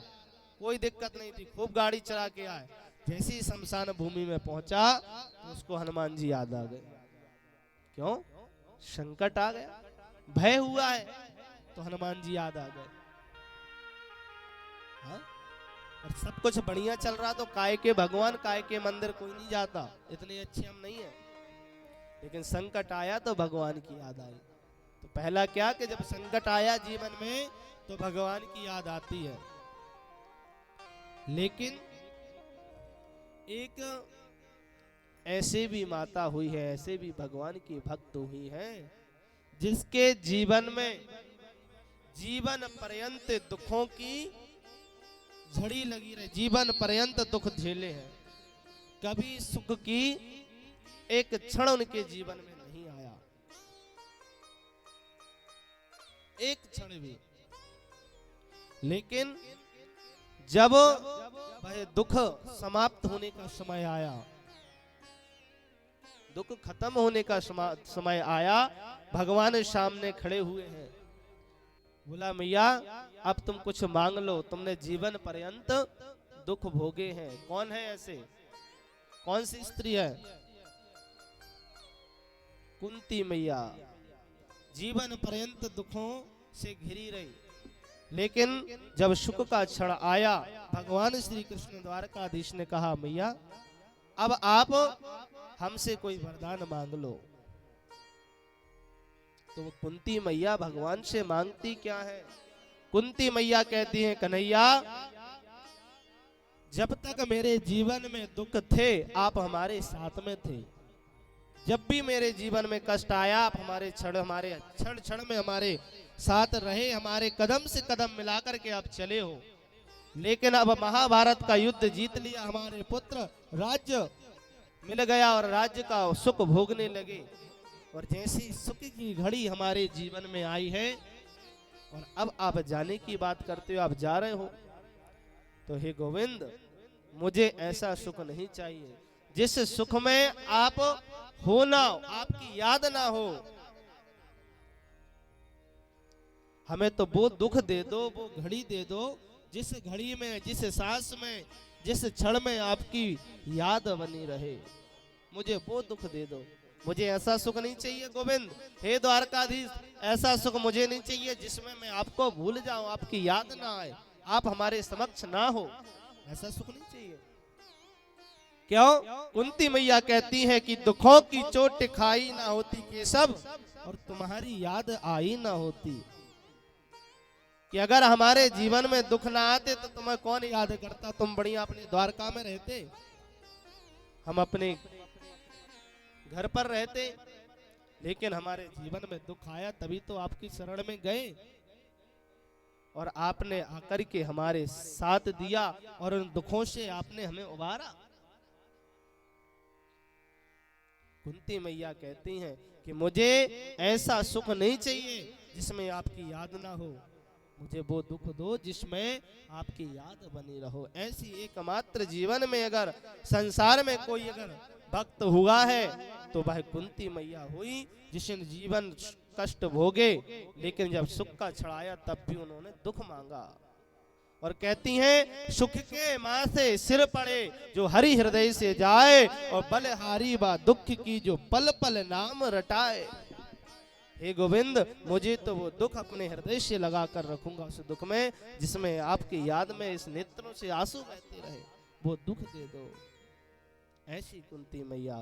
कोई दिक्कत नहीं थी, खूब गाड़ी चला के आए, जैसे ही शमशान भूमि में पहुंचा तो उसको हनुमान जी याद आ गए। क्यों? संकट आ गया, भय हुआ है, तो हनुमान जी याद आ गए। हाँ? और सब कुछ बढ़िया चल रहा तो काय के भगवान, काय के मंदिर कोई नहीं जाता, इतने अच्छे हम नहीं है, लेकिन संकट आया तो भगवान की याद आई। तो पहला क्या कि जब संकट आया जीवन में तो भगवान की याद आती है। लेकिन एक ऐसे भी माता हुई है, ऐसे भी भगवान की भक्त हुई है, जिसके जीवन में जीवन पर्यंत दुखों की झड़ी लगी रही, जीवन पर्यंत दुख झेले हैं, कभी सुख की एक क्षण उनके जीवन में नहीं आया, एक क्षण भी। लेकिन जब वह दुख समाप्त होने का समय आया, दुख खत्म होने का समय आया, भगवान सामने खड़े हुए हैं, बोला मैया अब तुम कुछ मांग लो, तुमने जीवन पर्यंत दुख भोगे हैं। कौन है ऐसे, कौन सी स्त्री है? कुंती मैया जीवन पर्यंत दुखों से घिरी रही, लेकिन जब सुख का क्षण आया, भगवान श्री कृष्ण द्वारकाधीश ने कहा मैया अब आप हमसे कोई वरदान मांग लो। तो वो कुंती मैया भगवान से मांगती क्या है? कुंती मैया कहती है कन्हैया जब तक मेरे जीवन में दुख थे आप हमारे साथ में थे, जब भी मेरे जीवन में कष्ट आया आप हमारे क्षण क्षण में हमारे साथ रहे, हमारे कदम से कदम मिलाकर के आप चले हो। लेकिन अब महाभारत का युद्ध जीत लिया, हमारे पुत्र राज्य मिल गया और राज्य का सुख भोगने लगे, और जैसी सुख की घड़ी हमारे जीवन में आई है और अब आप जाने की बात करते हो, आप जा रहे हो, तो हे गोविंद मुझे ऐसा सुख नहीं चाहिए जिस सुख में आप हो ना, आपकी याद ना हो। हमें तो वो दुख दे दो, वो घड़ी दे दो जिस घड़ी में, जिस सांस में, जिस क्षण में आपकी याद बनी रहे, मुझे वो दुख दे दो। मुझे ऐसा सुख नहीं चाहिए गोविंद, हे द्वारकाधीश ऐसा सुख मुझे नहीं चाहिए जिसमें मैं आपको भूल जाऊं, आपकी याद ना आए, आप हमारे समक्ष ना हो, ऐसा सुख नहीं चाहिए। क्यों? कुंती मैया कहती है कि दुखों की चोट खाई ना होती केशव और तुम्हारी याद आई ना होती, कि अगर हमारे जीवन में दुख ना आते तो तुम्हें कौन याद करता, तुम बढ़िया अपने द्वारका में रहते, हम अपने घर पर रहते, लेकिन हमारे जीवन में दुख आया तभी तो आपकी शरण में गए और आपने आकर के हमारे साथ दिया और उन दुखों से आपने हमें उबारा। कुंती मैया कहती हैं कि मुझे ऐसा सुख नहीं चाहिए जिसमें आपकी याद ना हो, मुझे वो दुख दो जिसमें आपकी याद बनी रहो। ऐसी एकमात्र जीवन में अगर संसार में कोई अगर भक्त हुआ है तो वह कुंती मैया हुई, जिसने जीवन कष्ट भोगे लेकिन जब सुख का छड़ाया तब भी उन्होंने दुख मांगा। और कहती हैं सुख के माथे सिर पड़े जो हरि हृदय से जाए, और बलहारी बा दुख की जो पल पल नाम रटाए। हे गोविंद, मुझे तो वो दुख अपने हृदय से लगा कर रखूंगा, उस दुख में जिसमें आपकी याद में इस नेत्रों से आंसू बहते रहे, वो दुख दे दो। ऐसी कुंती मैया।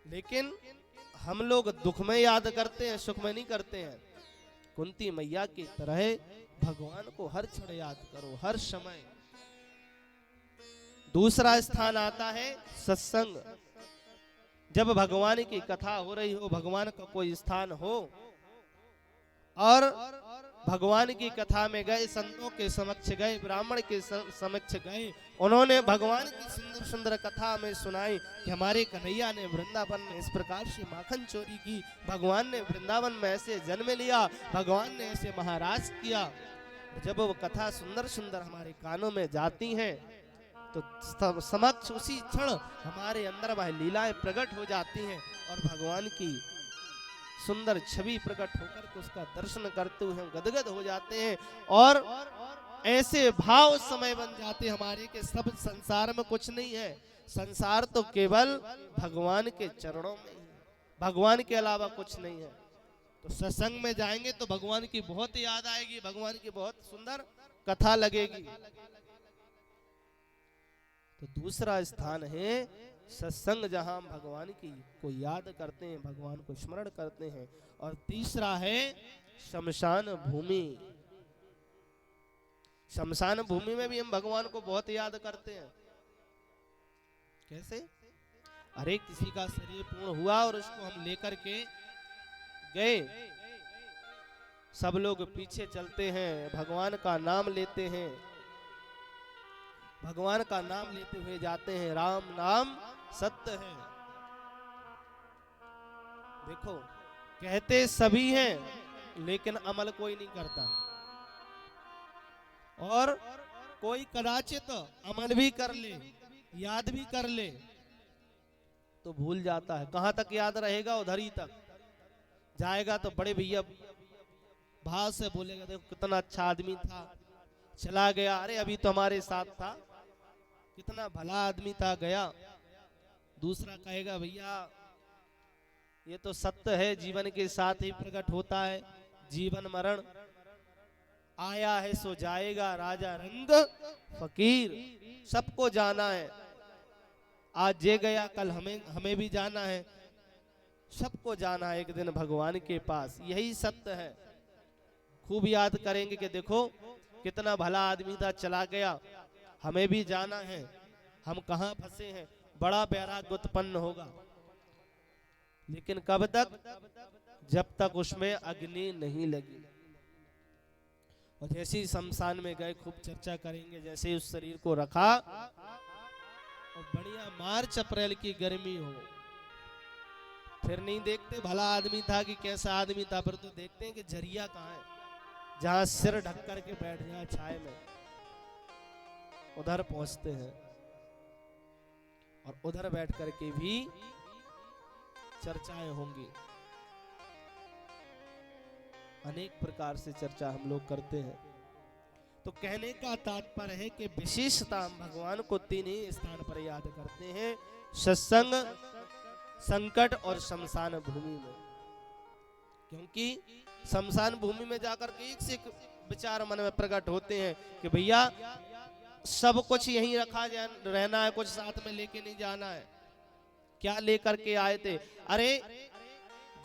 लेकिन हम लोग दुख में याद करते हैं, सुख में नहीं करते हैं। कुंती मैया की तरह भगवान को हर क्षण याद करो, हर समय। दूसरा स्थान आता है सत्संग। जब भगवान की कथा हो रही हो, भगवान का कोई स्थान हो और भगवान की कथा में गए, संतों के समक्ष गए, ब्राह्मण के समक्ष गए, उन्होंने भगवान की सुंदर सुंदर कथा में सुनाई कि हमारे कन्हैया ने वृंदावन में इस प्रकार से माखन चोरी की, भगवान ने वृंदावन में ऐसे जन्म लिया, भगवान ने ऐसे महाराज किया। जब वो कथा सुंदर सुंदर हमारे कानों में जाती हैं तो समक्ष उसी क्षण हमारे अंदर वह लीलाएं प्रकट हो जाती हैं और भगवान की सुंदर छवि प्रकट होकर के उसका दर्शन करते हुए हम गदगद हो जाते हैं। और ऐसे भाव समय बन जाते हमारे के सब संसार में कुछ नहीं है, संसार तो केवल भगवान के चरणों में ही, भगवान के अलावा कुछ नहीं है। तो सत्संग में जाएंगे तो भगवान की बहुत याद आएगी, भगवान की बहुत सुंदर कथा लगेगी। तो दूसरा स्थान है सत्संग, जहां हम भगवान की को याद करते हैं, भगवान को स्मरण करते हैं। और तीसरा है शमशान भूमि। शमशान भूमि में भी हम भगवान को बहुत याद करते हैं। कैसे? अरे किसी का शरीर पूर्ण हुआ और उसको हम लेकर के गए, सब लोग पीछे चलते हैं, भगवान का नाम लेते हैं, भगवान का नाम लेते हुए जाते हैं। राम नाम सत्य है। देखो, कहते सभी हैं लेकिन अमल कोई नहीं करता, और कोई कदाचित अमल भी कर ले, याद भी कर ले तो भूल जाता है। कहां तक याद रहेगा? उधर ही तक जाएगा तो बड़े भैया भाव से बोलेगा देखो कितना अच्छा आदमी था, चला गया, अरे अभी तो हमारे साथ था, कितना भला आदमी था, गया। दूसरा कहेगा भैया ये तो सत्य है, जीवन के साथ ही प्रकट होता है, जीवन मरण आया है सो जाएगा, राजा रंग फकीर, सबको जाना है। आज ये गया कल हमें भी जाना है, सबको जाना है एक दिन भगवान के पास, यही सत्य है। खूब याद करेंगे कि देखो कितना भला आदमी था, चला गया, हमें भी जाना है, हम कहां फंसे हैं, बड़ा वैराग्य उत्पन्न होगा। लेकिन कब तक? जब तक उसमें अग्नि नहीं लगी। और जैसे ही शमशान में गए, खूब चर्चा करेंगे, जैसे उस शरीर को रखा और बढ़िया मार्च अप्रैल की गर्मी हो, फिर नहीं देखते भला आदमी था कि कैसा आदमी था, फिर तो देखते हैं कि झरिया कहाँ है, जहां सिर ढक करके बैठ जाए छाए में, उधर पहुंचते हैं और उधर बैठ करके भी चर्चाएं होंगी। अनेक प्रकार से चर्चा हम लोग करते हैं। तो कहने का तात्पर्य है कि विशेषता हम भगवान को तीन ही स्थान पर याद करते हैं, सत्संग, संकट और शमशान भूमि में। क्योंकि शमशान भूमि में जाकर के एक से एक विचार मन में प्रकट होते हैं कि भैया सब कुछ यहीं रखा रहना है, कुछ साथ में लेके नहीं जाना है। क्या लेकर के आए थे? अरे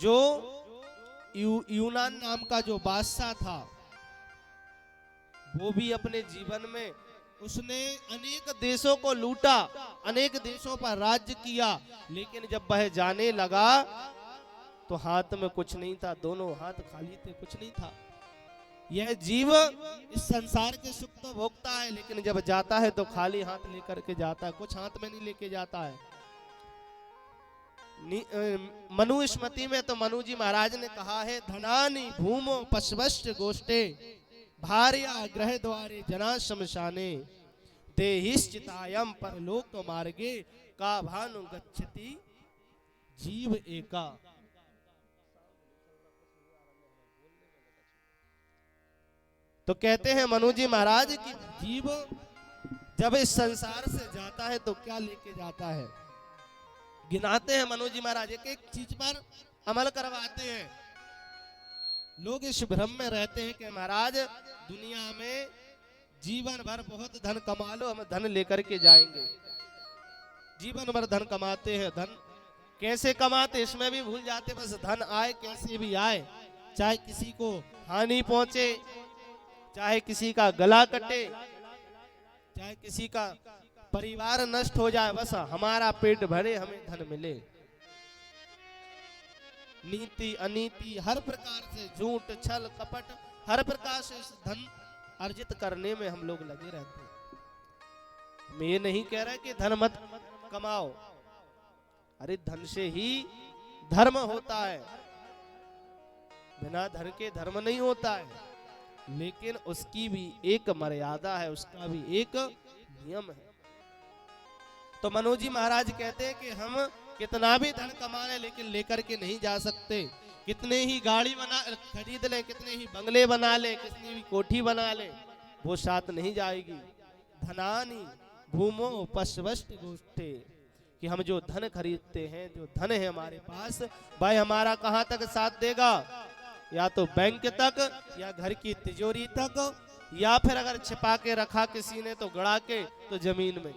जो यूनान नाम का जो बादशाह था, वो भी अपने जीवन में उसने अनेक देशों को लूटा, अनेक देशों पर राज्य किया, लेकिन जब वह जाने लगा तो हाथ में कुछ नहीं था, दोनों हाथ खाली थे, कुछ नहीं था। यह जीव इस संसार के सुख तो भोगता है, लेकिन जब जाता है तो खाली हाथ लेकर के जाता है, कुछ हाथ में नहीं लेके जाता है। मनुस्मृति में तो मनु जी महाराज ने कहा है, धनानि भूमो पशवश्च गोष्ठे भार्या ग्रह द्वारे जना शमशाने देहिश्चितायम परलोक मार्गे का भानु गच्छति जीव एका। तो कहते हैं मनु जी महाराज कि जीव जब इस संसार से जाता है तो क्या लेके जाता है। गिनाते हैं मनु जी महाराज, एक एक चीज पर अमल करवाते हैं। लोग इस भ्रम में रहते हैं कि महाराज दुनिया में जीवन भर बहुत धन कमा लो, हम धन लेकर के जाएंगे। जीवन भर धन कमाते हैं, धन कैसे कमाते इसमें भी भूल जाते। बस धन आए कैसे भी आए, चाहे किसी को हानि पहुंचे, चाहे किसी का गला कटे, चाहे किसी का परिवार नष्ट हो जाए, बस हमारा पेट भरे, हमें धन मिले। नीति अनीति हर प्रकार से, झूठ छल कपट हर प्रकार से इस धन अर्जित करने में हम लोग लगे रहते हैं। मैं ये नहीं कह रहा कि धन मत कमाओ, अरे धन से ही धर्म होता है, बिना धन के धर्म नहीं होता है। लेकिन उसकी भी एक मर्यादा है, उसका भी एक नियम है। तो मनु जी महाराज कहते हैं कि हम कितना भी धन कमा लें लेकिन लेकर के नहीं जा सकते। कितने ही गाड़ी बना खरीद लें, कितने ही बंगले बना लें, कितनी भी कोठी बना लें, वो साथ नहीं जाएगी। धनानि भूमो पशवश्च गोष्ठे, कि हम जो धन खरीदते हैं, जो धन है हमारे पास, भाई हमारा कहाँ तक साथ देगा। या तो बैंक तक, या घर की तिजोरी तक, या फिर अगर छिपा के रखा किसी ने तो गड़ा के तो जमीन में।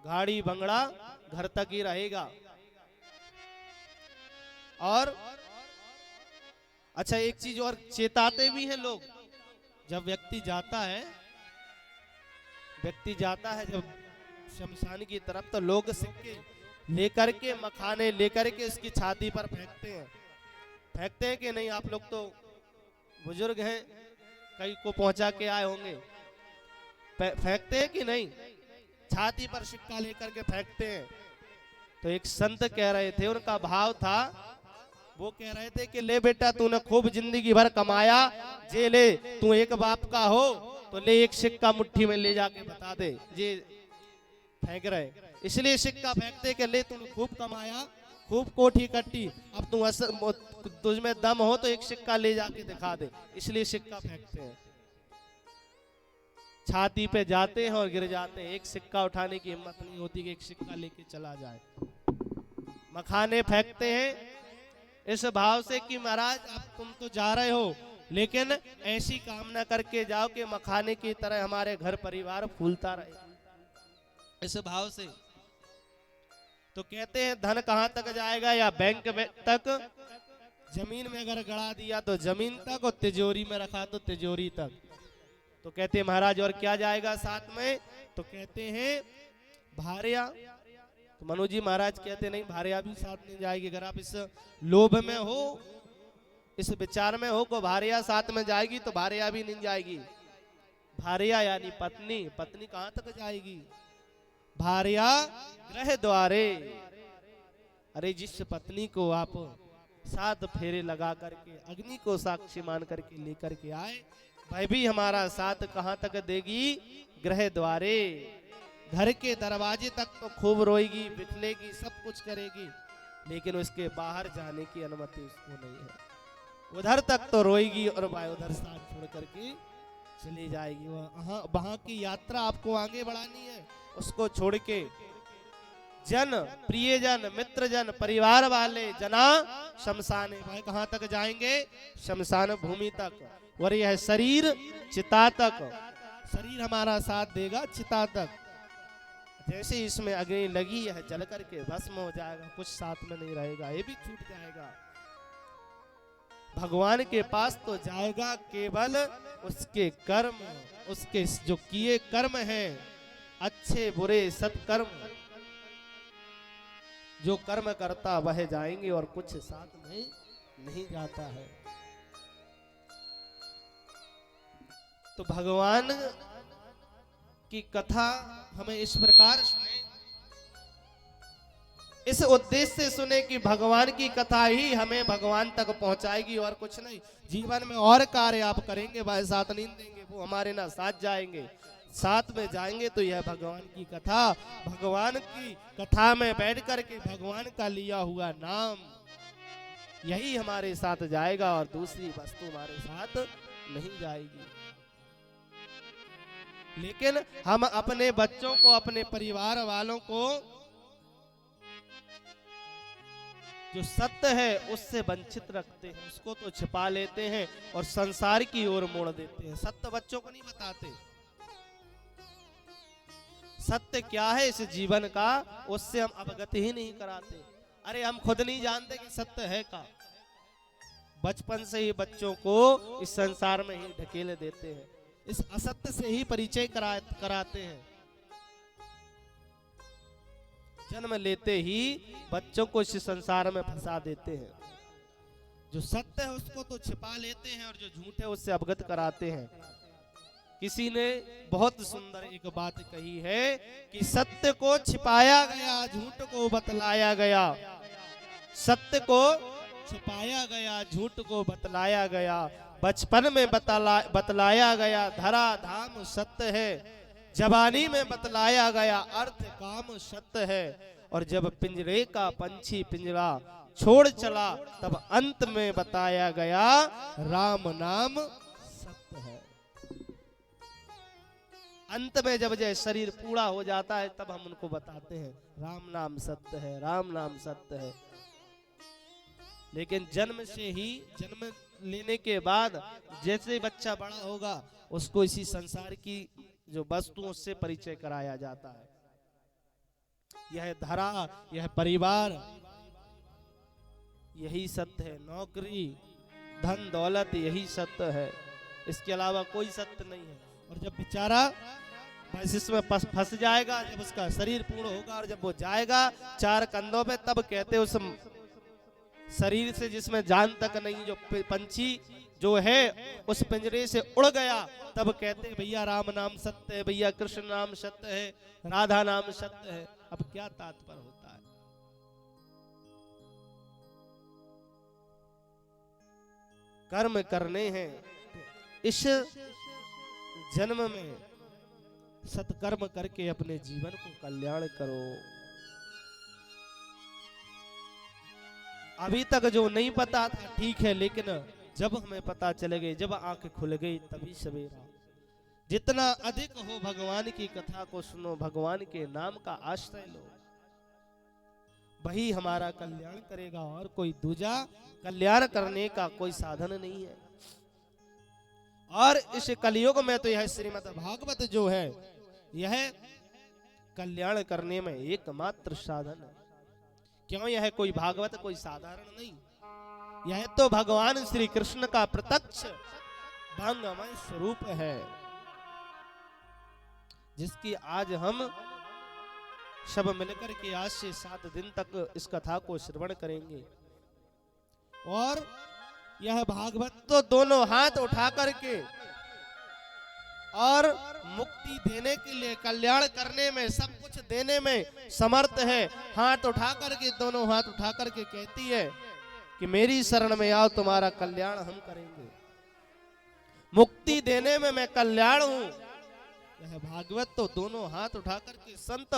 गाड़ी बंगड़ा घर तक ही रहेगा। और अच्छा एक चीज और चेताते भी हैं लोग, जब व्यक्ति जाता है जब शमशान की तरफ, तो लोग सिक्के लेकर के, मखाने लेकर के इसकी छाती पर फेंकते हैं कि नहीं। आप लोग तो बुजुर्ग हैं, कई को पहुंचा के आए होंगे, फेंकते हैं कि नहीं। छाती पर सिक्का लेकर के फेंकते हैं। तो एक संत कह रहे थे, उनका भाव था, वो कह रहे थे कि ले बेटा तूने खूब जिंदगी भर कमाया, जे ले तू एक बाप का हो तो ले एक सिक्का मुट्ठी में ले जाके बता दे। जे फेंक रहे इसलिए सिक्का फेंकते कि ले तूने खूब कमाया, खूब कोठी कट्टी, अब तू तुझ में दम हो तो एक सिक्का ले जाके दिखा दे, इसलिए सिक्का फेंकते हैं। छाती पे जाते हैं और गिर जाते हैं, एक सिक्का उठाने की हिम्मत नहीं होती कि एक सिक्का लेके चला जाए। मखाने फेंकते हैं इस भाव से कि महाराज अब तुम तो जा रहे हो, लेकिन ऐसी कामना करके जाओ कि मखाने की तरह हमारे घर परिवार फूलता रहे, इस भाव से। तो कहते हैं धन कहाँ तक जाएगा, या बैंक तक, जमीन में अगर गड़ा दिया तो जमीन तक, और तिजोरी में रखा तो तिजोरी तक। तो कहते हैं महाराज और क्या जाएगा साथ में, तो कहते हैं भार्या। तो मनु जी महाराज कहते नहीं, भार्या भी साथ नहीं जाएगी। अगर आप इस लोभ में हो, इस विचार में हो को भार्या साथ में जाएगी, तो भार्या भी नहीं जाएगी। भार्या यानी पत्नी, पत्नी कहाँ तक जाएगी। भार्या ग्रह द्वारे, अरे जिस पत्नी को आप 7 फेरे लगा करके, अग्नि को साक्षी मान करके लेकर के आए, भाई भी हमारा साथ कहाँ तक देगी, ग्रह द्वारे, घर के दरवाजे तक तो खूब रोएगी, बिठलेगी, सब कुछ करेगी, लेकिन उसके बाहर जाने की अनुमति उसको नहीं है। उधर तक तो रोएगी और भाई उधर साथ छोड़ करके चली जाएगी। वहां की यात्रा आपको आगे बढ़ानी है, उसको छोड़ के जन, प्रियजन, मित्रजन, परिवार वाले जना शमशान, भाई कहाँ तक जाएंगे, शमशान भूमि तक। और यह शरीर चिता तक, शरीर हमारा साथ देगा चिता तक। जैसे इसमें अग्नि लगी है, जल करके भस्म हो जाएगा, कुछ साथ में नहीं रहेगा, ये भी छूट जाएगा। भगवान के पास तो जाएगा केवल उसके कर्म, उसके जो किए कर्म हैं, अच्छे बुरे सत्कर्म, जो कर्म करता वह जाएंगे, और कुछ साथ में नहीं जाता है। तो भगवान की कथा हमें इस प्रकार सुने इस उद्देश्य से सुने कि भगवान की कथा ही हमें भगवान तक पहुंचाएगी और कुछ नहीं। जीवन में और कार्य आप करेंगे, भाई साथ नहीं देंगे, वो हमारे ना साथ जाएंगे। साथ में जाएंगे तो यह भगवान की कथा, भगवान की कथा में बैठ करके भगवान का लिया हुआ नाम, यही हमारे साथ जाएगा और दूसरी वस्तु हमारे साथ नहीं जाएगी। लेकिन हम अपने बच्चों को, अपने परिवार वालों को जो सत्य है उससे वंचित रखते हैं, उसको तो छिपा लेते हैं और संसार की ओर मोड़ देते हैं। सत्य बच्चों को नहीं बताते। सत्य क्या है इस जीवन का, उससे हम अवगत ही नहीं कराते। अरे हम खुद नहीं जानते कि सत्य है का। बचपन से ही बच्चों को इस संसार में ही ढकेल देते हैं, इस असत्य से ही परिचय कराते हैं। जन्म लेते ही बच्चों को इस संसार में फंसा देते हैं। जो सत्य है उसको तो छिपा लेते हैं और जो झूठ है उससे अवगत कराते हैं। किसी ने बहुत सुंदर एक बात कही है कि सत्य को छिपाया गया, झूठ को बतलाया गया। सत्य को छिपाया गया, झूठ को बतलाया गया। बचपन में बतलाया गया धरा धाम सत्य है, जवानी में बतलाया गया अर्थ काम सत्य है, और जब पिंजरे का पंछी पिंजरा छोड़ चला तब अंत में बताया गया राम नाम सत्य है। अंत में जब जय शरीर पूरा हो जाता है तब हम उनको बताते हैं राम नाम सत्य है, राम नाम सत्य है। लेकिन जन्म से ही, जन्म लेने के बाद जैसे बच्चा बड़ा होगा उसको इसी संसार की जो वस्तुओं से परिचय कराया जाता है। यह धरा, यह परिवार, यही सत्य है। नौकरी, धन दौलत, यही सत्य है। इसके अलावा कोई सत्य नहीं है। और जब बेचारा बस इसमें फंस जाएगा, जब उसका शरीर पूर्ण होगा और जब वो जाएगा चार कंधों पे, तब कहते उस शरीर से जिसमें जान तक नहीं, जो पंछी जो है उस पिंजरे से उड़ गया, तब कहते भैया राम नाम सत्य है, भैया कृष्ण नाम सत्य है, राधा नाम सत्य है। अब क्या तात्पर्य होता है? कर्म करने हैं इस जन्म में, सत्कर्म करके अपने जीवन को कल्याण करो। अभी तक जो नहीं पता था ठीक है, लेकिन जब हमें पता चले गई, जब आंख खुल गई तभी सवेरा। जितना अधिक हो भगवान की कथा को सुनो, भगवान के नाम का आश्रय लो, वही हमारा कल्याण करेगा और कोई दूजा कल्याण करने का कोई साधन नहीं है। और इस कलयुग में तो यह श्रीमद् भागवत जो है यह कल्याण करने में एकमात्र साधन है। क्यों? यह कोई भागवत कोई साधारण नहीं, यह तो भगवान श्री कृष्ण का प्रत्यक्ष भांगमय स्वरूप है, जिसकी आज हम सब मिलकर के आज से 7 दिन तक इस कथा को श्रवण करेंगे। और यह भागवत तो दोनों हाथ उठा करके और मुक्ति देने के लिए, कल्याण करने में, सब कुछ देने में समर्थ है। हाथ उठा करके, दोनों हाथ उठा करके कहती है कि मेरी शरण में आओ, तुम्हारा कल्याण हम करेंगे। मुक्ति देने में मैं कल्याण हूं। यह भागवत तो दोनों हाथ उठा करके संत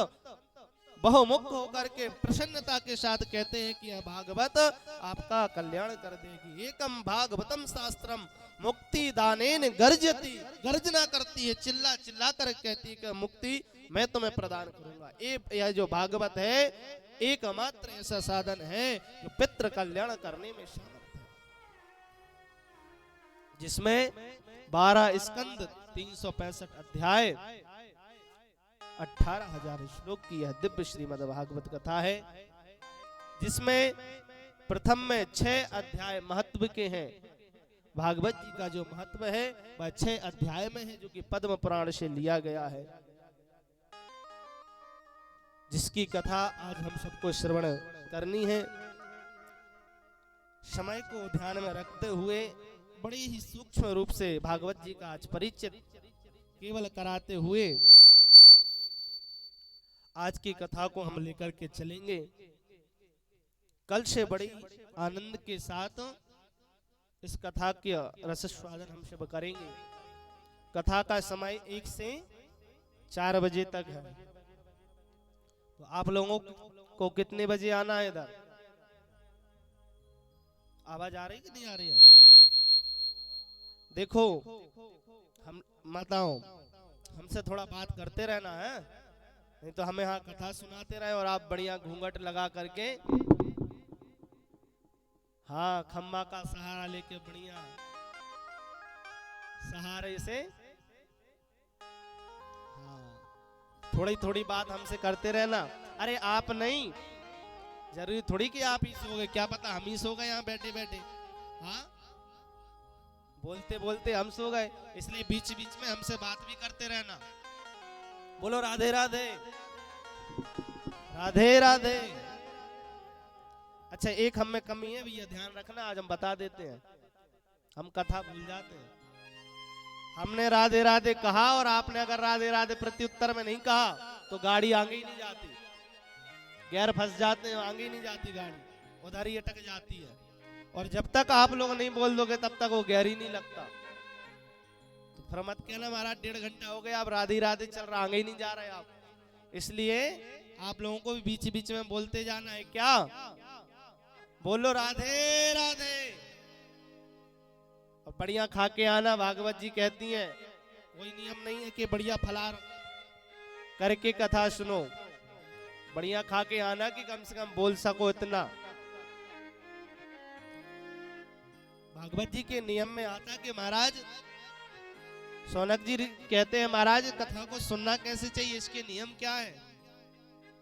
बहुमुख होकर के प्रसन्नता के साथ कहते हैं कि यह भागवत आपका कल्याण कर देगी। एकम भागवतम शास्त्रम मुक्ति दानेन गर्जती, गर्जना करती है, चिल्ला चिल्ला कर कहती है कि मुक्ति मैं तुम्हें प्रदान करूंगा। यह जो भागवत है एकमात्र ऐसा साधन है जो पितृ कल्याण करने में समर्थ है, जिसमें 12 स्कंद, 365 अध्याय, 18,000 श्लोक की यह दिव्य श्रीमद् भागवत कथा है, जिसमें प्रथम में 6 अध्याय महत्व के हैं। भागवत जी का जो महत्व है वह 6 अध्याय में है, जो कि पद्म पुराण से लिया गया है, जिसकी कथा आज हम सबको श्रवण करनी है। समय को ध्यान में रखते हुए बड़ी ही सूक्ष्म रूप से भागवत जी का आज परिचय केवल कराते हुए आज की कथा को हम लेकर के चलेंगे। कल से बड़ी आनंद के साथ इस कथा के रसस्वादन हम सब करेंगे। कथा का समय 1 से 4 बजे तक है। तो आप लोगों को कितने बजे आना है इधर? आवाज आ रही कि नहीं आ रही है? देखो, हम माताओं, हमसे थोड़ा बात करते रहना है, नहीं तो हमें यहाँ कथा सुनाते रहे और आप बढ़िया घूंघट लगा करके, हाँ, खम्मा का सहारा लेके बढ़िया सहारे से, हाँ, थोड़ी थोड़ी बात हमसे करते रहना। अरे आप नहीं, जरूरी थोड़ी कि आप ही सो गए, क्या पता हम ही सो गए यहाँ बैठे बैठे, हाँ, बोलते बोलते हम सो गए। इसलिए बीच बीच में हमसे बात भी करते रहना। बोलो राधे राधे, राधे राधे। अच्छा, एक हम में कमी है भैया, ध्यान रखना, आज हम बता देते हैं, हम कथा भूल जाते हैं। हमने राधे राधे कहा और आपने अगर राधे राधे प्रत्युत्तर में नहीं कहा तो गाड़ी आगे ही नहीं जाती, गैर फंस जाते हैं, आगे ही नहीं जाती गाड़ी, उधर ही अटक जाती है। और जब तक आप लोग नहीं बोल दोगे तब तक वो गैर ही नहीं लगता। तो फिर मत कहना महाराज 1.5 घंटा हो गया, आप राधे राधे चल रहा, आगे ही नहीं जा रहे आप। इसलिए आप लोगों को भी बीच बीच में बोलते जाना है। क्या बोलो? राधे राधे। और बढ़िया खा के आना। भागवत जी कहती हैं, कोई नियम नहीं है कि बढ़िया फलार करके कथा सुनो, बढ़िया खा के आना कि कम से कम बोल सको इतना। भागवत जी के नियम में आता कि महाराज, सौनक जी कहते हैं महाराज कथा को सुनना कैसे चाहिए, इसके नियम क्या है?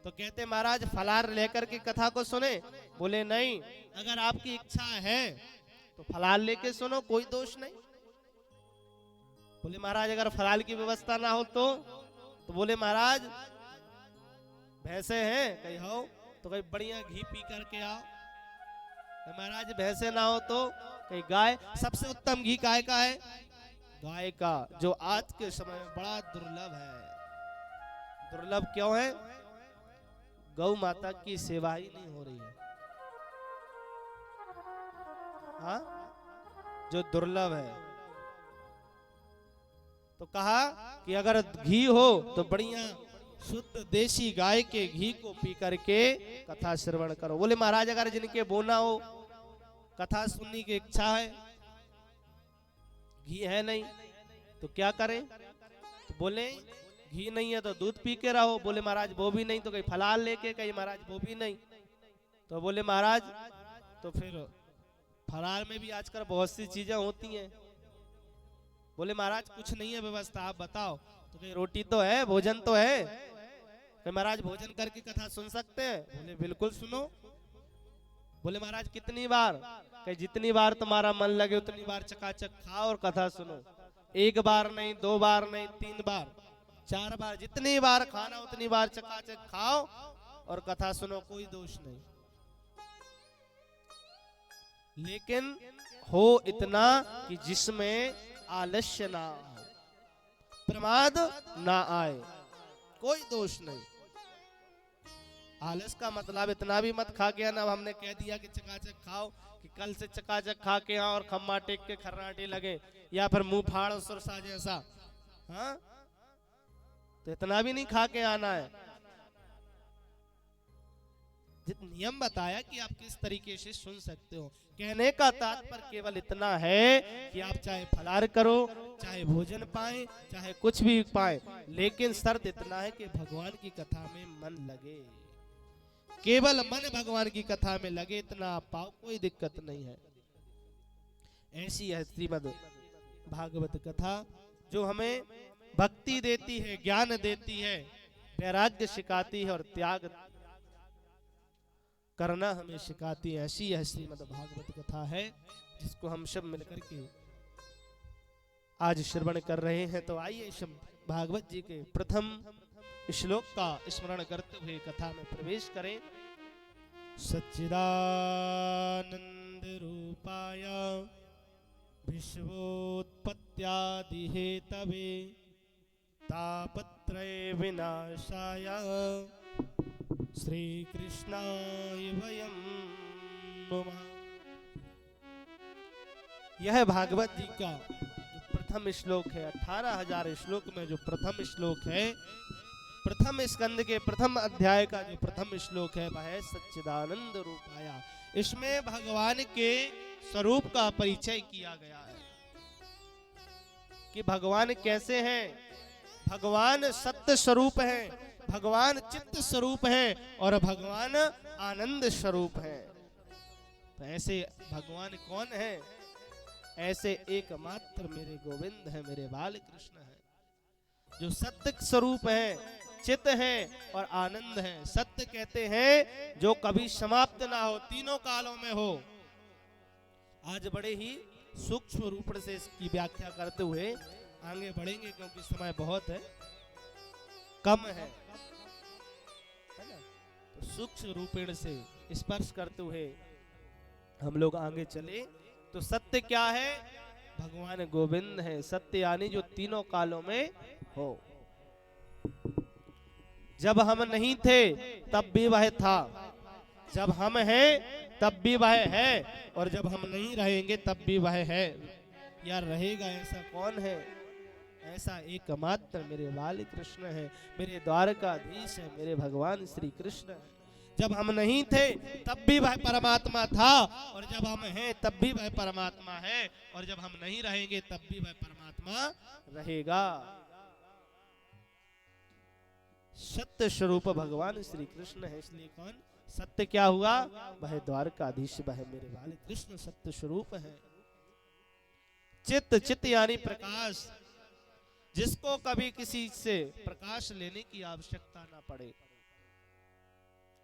तो कहते महाराज फलार लेकर के कथा को सुने। बोले नहीं, अगर आपकी इच्छा है तो फलार लेके सुनो, कोई दोष नहीं। बोले महाराज अगर फलार की व्यवस्था ना हो तो बोले महाराज भैंसे हैं, कहीं हो तो कहीं बढ़िया घी पी करके आओ। महाराज भैंसे ना हो तो कहीं गाय। सबसे उत्तम घी गाय का है, गाय का, जो आज के समय में बड़ा दुर्लभ है। दुर्लभ क्यों है? गौ माता की सेवा ही नहीं हो रही है, हाँ, जो दुर्लभ है। तो कहा कि अगर घी हो तो बढ़िया शुद्ध देसी गाय के घी को पी करके कथा श्रवण करो। बोले महाराज अगर जिनके बोना हो, कथा सुनने की इच्छा है, घी है नहीं, तो क्या करें? तो बोले घी नहीं है तो दूध पी के रहो। बोले महाराज वो भी नहीं तो कहीं फलार लेके, कहीं महाराज वो भी नहीं तो बोले महाराज तो फिर फलार में भी आजकल बहुत सी चीजें होती हैं। बोले महाराज कुछ नहीं है व्यवस्था, आप बताओ। तो कहीं रोटी तो है, भोजन तो है, कहीं महाराज भोजन करके कथा सुन सकते हैं? बोले बिल्कुल सुनो। बोले महाराज कितनी बार? कहीं जितनी बार तुम्हारा मन लगे उतनी बार चकाचक खाओ और कथा सुनो। 1 बार नहीं, 2 बार नहीं, 3 बार, 4 बार, जितनी बार खाना उतनी बार चकाचक खाओ और कथा सुनो, कोई दोष नहीं। लेकिन हो इतना कि जिसमें आलस्य ना आए, प्रमाद ना आए, कोई दोष नहीं। आलस का मतलब इतना भी मत खा के आना। हमने कह दिया कि चकाचक खाओ, कि कल से चकाचक खा के और खम्मा टेक के खर्राटे लगे या फिर मुंह फाड़ सुरसा जैसा, हाँ, तो इतना भी नहीं खा के आना है। नियम बताया कि आप किस तरीके से सुन सकते हो। कहने का तात्पर्य केवल इतना है कि आप चाहे फलार करो, चाहे भोजन पाए, चाहे कुछ भी पाए, लेकिन शर्त इतना है कि भगवान की कथा में मन लगे। केवल मन भगवान की कथा में लगे, इतना आप पाओ, कोई दिक्कत नहीं है। ऐसी है श्रीमद् भागवत कथा, जो हमें भक्ति देती है, ज्ञान देती है, वैराग्य सिखाती है और त्याग करना हमें सिखाती है। ऐसी है श्रीमद् भागवत कथा है, जिसको हम सब मिलकर के आज श्रवण कर रहे हैं। तो आइए इस भागवत जी के प्रथम श्लोक का स्मरण करते हुए कथा में प्रवेश करें। सच्चिदानंद रूपाय विश्वोत्पत्त्यादि हेतवे तापत्रय विनाशाय श्री कृष्णाय वयं नुमा। यह भागवत जी का जो प्रथम श्लोक है, 18,000 श्लोक में जो प्रथम श्लोक है, प्रथम स्कंद के प्रथम अध्याय का जो प्रथम श्लोक है, वह है सच्चिदानंद रूपाया। इसमें भगवान के स्वरूप का परिचय किया गया है कि भगवान कैसे हैं। भगवान सत्य स्वरूप है, भगवान चित्त स्वरूप है और भगवान आनंद स्वरूप है। तो ऐसे भगवान कौन है? ऐसे एकमात्र मेरे गोविंद है, मेरे बाल कृष्ण है, जो सत्य स्वरूप है, चित्त है और आनंद है। सत्य कहते हैं जो कभी समाप्त ना हो, तीनों कालों में हो। आज बड़े ही सूक्ष्म रूप से इसकी व्याख्या करते हुए आगे बढ़ेंगे, क्योंकि समय बहुत है, कम है ना? तो सूक्ष्म रूपेण से स्पर्श करते हुए हम लोग आगे चले। तो सत्य क्या है? भगवान गोविंद है। सत्य यानी जो तीनों कालों में हो। जब हम नहीं थे तब भी वह था, जब हम हैं तब भी वह है, और जब हम नहीं रहेंगे तब भी वह है या रहेगा। ऐसा कौन है? ऐसा एकमात्र मेरे बाल कृष्ण है, मेरे द्वारकाधीश है, मेरे भगवान श्री कृष्ण है। जब हम नहीं थे तब भी वह परमात्मा था, और जब हम हैं तब भी वह परमात्मा है, और जब हम नहीं रहेंगे तब भी वह परमात्मा रहेगा। सत्य स्वरूप भगवान श्री कृष्ण है। इसलिए कौन? सत्य क्या हुआ? वह द्वारकाधीश, वह मेरे बाल कृष्ण सत्य स्वरूप है। चित्त, चित्त यानी प्रकाश, जिसको कभी किसी से प्रकाश लेने की आवश्यकता ना पड़े।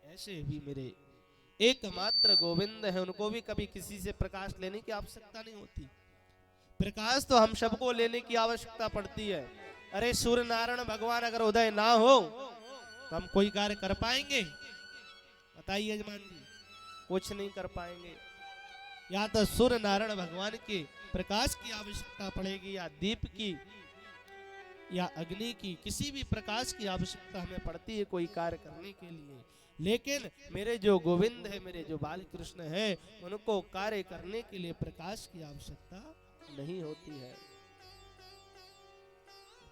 ऐसे भी मेरे एकमात्र गोविंद है, उनको भी कभी किसी से प्रकाश लेने की आवश्यकता नहीं होती। प्रकाश तो हम सबको लेने की आवश्यकता पड़ती है। अरे सूर्य नारायण भगवान अगर उदय ना हो तो हम कोई कार्य कर पाएंगे? बताइए यजमान जी, कुछ नहीं कर पाएंगे। या तो सूर्य नारायण भगवान के प्रकाश की आवश्यकता पड़ेगी, या दीप की, या अग्नि की, किसी भी प्रकाश की आवश्यकता हमें पड़ती है कोई कार्य करने के लिए। लेकिन मेरे जो गोविंद है, मेरे जो बाल कृष्ण है, उनको कार्य करने के लिए प्रकाश की आवश्यकता नहीं होती है।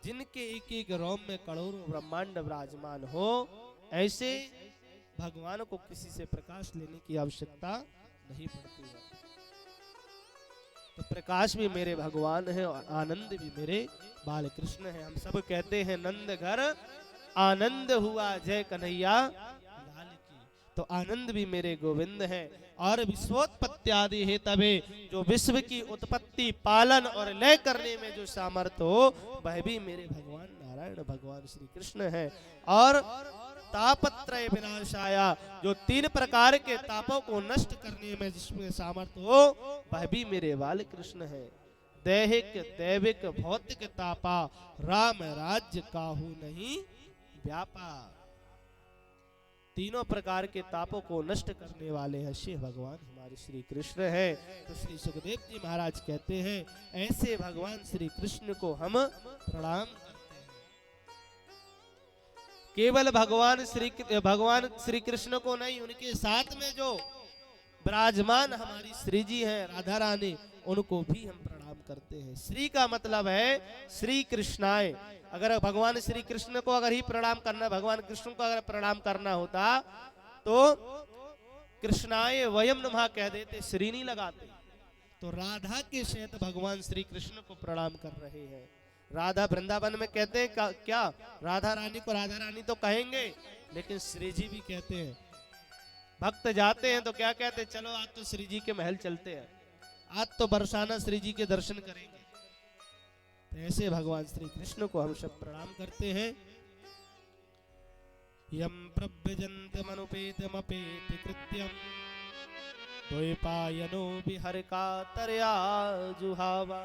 जिनके एक एक रोम में करोड़ों ब्रह्मांड विराजमान हो, ऐसे भगवान को किसी से प्रकाश लेने की आवश्यकता नहीं पड़ती है। तो प्रकाश भी मेरे भगवान है और आनंद भी मेरे बाल कृष्ण है। हम सब कहते हैं नंद घर आनंद हुआ जय कन्हैया लाल की। तो आनंद भी मेरे गोविंद है। और विश्वोत्पत्ति आदि है तबे, जो विश्व की उत्पत्ति, पालन और लय करने में जो सामर्थ्य हो, वह भी मेरे भगवान नारायण भगवान श्री कृष्ण है। और तापत्रय विनाशाया, जो 3 प्रकार के तापों को नष्ट करने में जिसमें सामर्थ्य हो, वह भी मेरे बाल कृष्ण है। दैहिक, दैविक, भौतिक तापा, राम राज्य काहू नहीं व्यापा। तीनों प्रकार के तापों को नष्ट करने वाले हैं श्री भगवान हमारे श्री कृष्ण है। तो श्री सुखदेव जी महाराज कहते हैं, ऐसे भगवान श्री कृष्ण को हम प्रणाम करते हैं। केवल भगवान श्री कृष्ण को नहीं, उनके साथ में जो विराजमान हमारी श्री जी हैं, राधा रानी, उनको भी हम प्रणाम करते हैं। श्री का मतलब है श्री कृष्णाय। अगर भगवान श्री कृष्ण को अगर ही प्रणाम करना, भगवान कृष्ण को अगर प्रणाम करना होता तो कृष्णाय वयम नमः कह देते, श्री नहीं लगाते। तो राधा के सहित भगवान श्री कृष्ण को प्रणाम कर रहे हैं। राधा वृंदावन में कहते हैं क्या? राधा रानी को राधा रानी तो कहेंगे, लेकिन श्री जी भी कहते हैं। भक्त जाते हैं तो क्या कहते हैं? चलो आज तो श्री जी के महल चलते हैं, आज तो बरसाना श्री जी के दर्शन करेंगे। तो ऐसे भगवान श्री कृष्ण को हम सब प्रणाम करते हैं। यम प्रव्यजन्तमनुपेतमपेत कृत्यम द्वैपायनो विहरकातरया जुहावा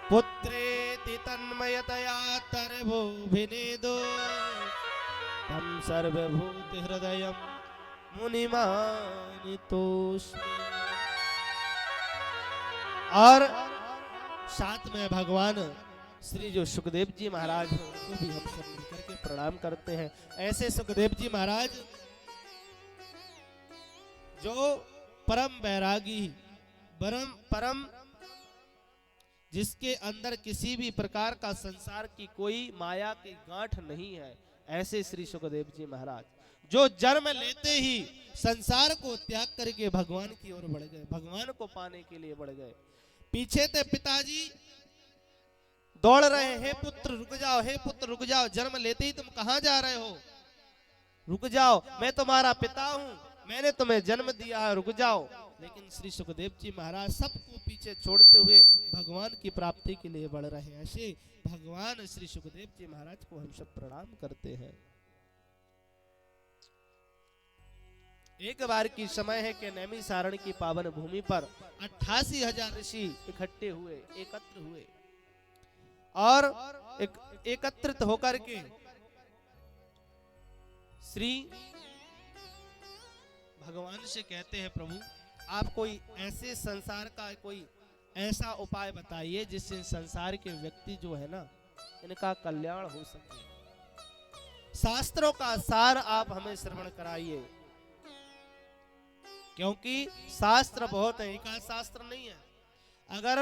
पुत्रेति तन्मयतया तरभोभिनेदो तम सर्वभूत हृदयम मुनिमानितोस्मि। और साथ में भगवान श्री जो सुखदेव जी महाराज हैं, उनको भी हम सब मिलकर के प्रणाम करते हैं। ऐसे सुखदेव जी महाराज जो परम बैरागी, परम जिसके अंदर किसी भी प्रकार का संसार की कोई माया की गांठ नहीं है, ऐसे श्री सुखदेव जी महाराज जो जन्म लेते ही संसार को त्याग करके भगवान की ओर बढ़ गए, भगवान को पाने के लिए बढ़ गए। पीछे थे पिताजी दौड़ रहे हैं, हे पुत्र रुक जाओ, हे पुत्र रुक जाओ, जन्म लेते ही तुम कहां जा रहे हो, रुक जाओ, मैं तुम्हारा पिता हूं, मैंने तुम्हें जन्म दिया है, रुक जाओ। लेकिन श्री सुखदेव जी महाराज सबको पीछे छोड़ते हुए भगवान की प्राप्ति के लिए बढ़ रहे हैं। ऐसे भगवान श्री सुखदेव जी महाराज को हम सब प्रणाम करते हैं। एक बार की समय है कि नैमिषारण्य की पावन भूमि पर 88,000 ऋषि इकट्ठे हुए, एकत्र हुए और एकत्रित होकर के श्री भगवान से कहते हैं, प्रभु आप कोई ऐसे संसार का कोई ऐसा उपाय बताइए जिससे संसार के व्यक्ति जो है ना, इनका कल्याण हो सके। शास्त्रों का सार आप हमें श्रवण कराइए, क्योंकि शास्त्र बहुत है, एक शास्त्र नहीं है। अगर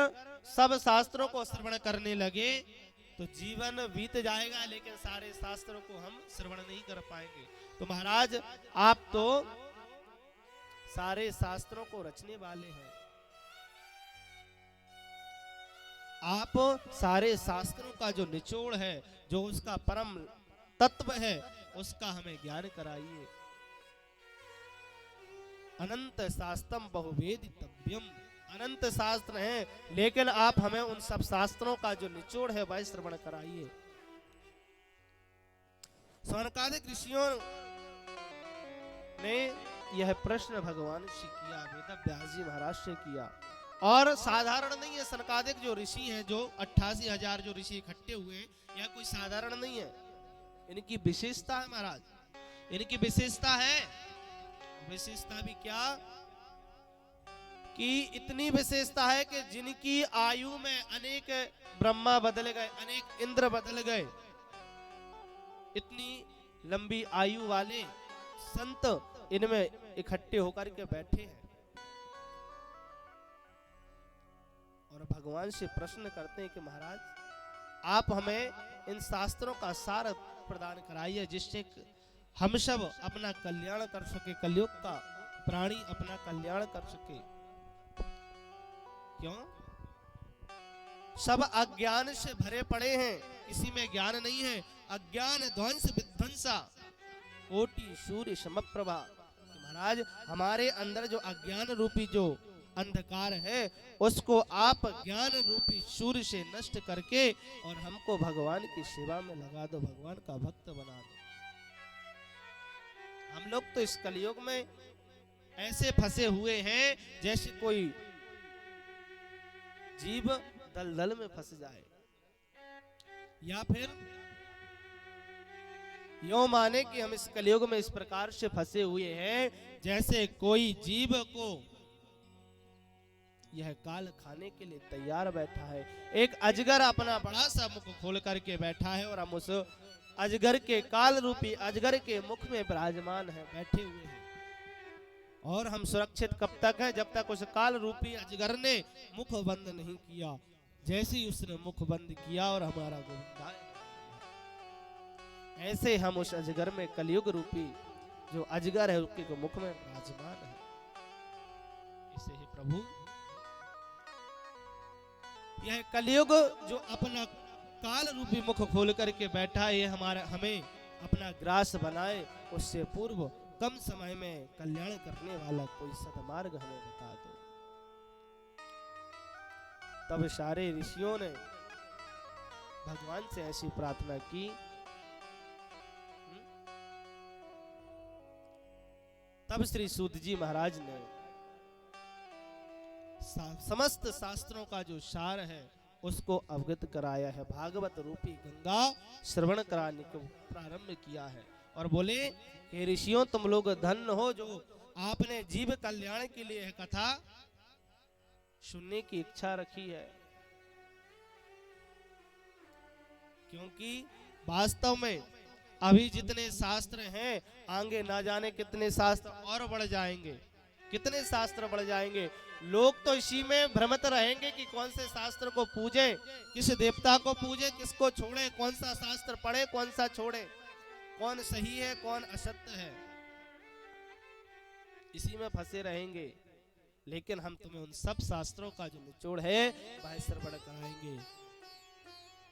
सब शास्त्रों को श्रवण करने लगे तो जीवन बीत जाएगा, लेकिन सारे शास्त्रों को हम श्रवण नहीं कर पाएंगे। तो महाराज आप तो सारे शास्त्रों को रचने वाले हैं, आप सारे शास्त्रों का जो निचोड़ है, जो उसका परम तत्व है, उसका हमें ज्ञान कराइए। अनंत शास्त्रम बहुवेदितव्यम, अनंत शास्त्र हैं, लेकिन आप हमें उन सब शास्त्रों का जो निचोड़ है वह श्रवण कराइए। सनकादिक ऋषियों ने यह प्रश्न भगवान से किया, वेद व्यास जी महाराज से किया, और साधारण नहीं है। सनकादिक जो ऋषि हैं, जो 88,000 जो ऋषि इकट्ठे हुए हैं, यह कोई साधारण नहीं है, इनकी विशेषता है महाराज, इनकी विशेषता है। विशेषता भी क्या कि इतनी विशेषता है कि जिनकी आयु में अनेक ब्रह्मा बदल गए, अनेक इंद्र बदल गए, इतनी लंबी आयु वाले संत इनमें इकट्ठे होकर के बैठे हैं और भगवान से प्रश्न करते हैं कि महाराज आप हमें इन शास्त्रों का सार प्रदान कराइए, जिससे हम सब अपना कल्याण कर सके, कलयुग का प्राणी अपना कल्याण कर सके। क्यों? सब अज्ञान से भरे पड़े हैं, किसी में ज्ञान नहीं है। अज्ञान ध्वंस विध्वंसा कोटि सूर्य समप्रभा। महाराज हमारे अंदर जो अज्ञान रूपी जो अंधकार है, उसको आप ज्ञान रूपी सूर्य से नष्ट करके और हमको भगवान की सेवा में लगा दो, भगवान का भक्त बना दो। हम लोग तो इस कलयुग में ऐसे फंसे हुए हैं जैसे कोई जीव दलदल में फंस जाए, या फिर यूं माने कि हम इस कलयुग में इस प्रकार से फंसे हुए हैं जैसे कोई जीव को यह काल खाने के लिए तैयार बैठा है। एक अजगर अपना बड़ा सा मुख खोल करके बैठा है और हम उस अजगर के काल रूपी अजगर के मुख में विराजमान है, बैठे हुए हैं। और हम सुरक्षित कब तक हैं? जब तक उस काल रूपी अजगर ने मुख बंद नहीं किया। जैसे ही उसने मुख बंद किया और हमारा गोविंदा, ऐसे हम उस अजगर में कलयुग रूपी जो अजगर है उसके मुख में विराजमान है। इसे ही प्रभु यह कलयुग जो अपना काल रूपी मुख खोल करके बैठा है, हमें अपना ग्रास बनाए, उससे पूर्व कम समय में कल्याण करने वाला कोई सदमार्ग हमें बता दो। तब सारे ऋषियों ने भगवान से ऐसी प्रार्थना की। तब श्री सूत जी महाराज ने समस्त शास्त्रों का जो सार है उसको अवगत कराया है, भागवत रूपी गंगा श्रवण कराने को प्रारंभ किया है और बोले हे ऋषियों, तुम लोग धन्य हो जो आपने जीव कल्याण के लिए यह कथा सुनने की इच्छा रखी है, क्योंकि वास्तव में अभी जितने शास्त्र हैं आगे ना जाने कितने शास्त्र और बढ़ जाएंगे। कितने शास्त्र बढ़ जाएंगे। लोग तो इसी में भ्रमित रहेंगे कि कौन से शास्त्र को पूजे, किस देवता को पूजे, किसको छोड़े, कौन सा शास्त्र पढ़े, कौन सा छोड़े, कौन सही है, कौन असत्य है, इसी में फंसे रहेंगे। लेकिन हम तुम्हें उन सब शास्त्रों का जो निचोड़ है वह श्रवण कराएंगे।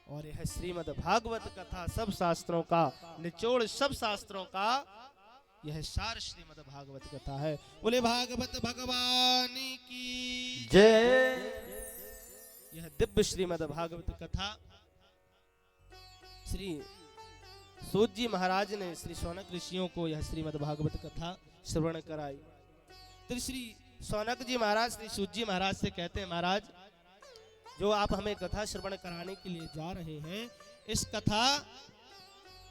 और यह श्रीमद् भागवत कथा सब शास्त्रों का निचोड़, सब शास्त्रों का यह सार श्रीमद् भागवत कथा है। बोले भागवत भगवान की जय। यह दिव्य श्रीमद् भागवत कथा श्री सूत जी महाराज ने श्री शौनक ऋषियों को यह श्रीमद् भागवत कथा श्रवण कराई। तो श्री शौनक जी महाराज श्री सूत जी महाराज से कहते हैं, महाराज जो आप हमें कथा श्रवण कराने के लिए जा रहे हैं, इस कथा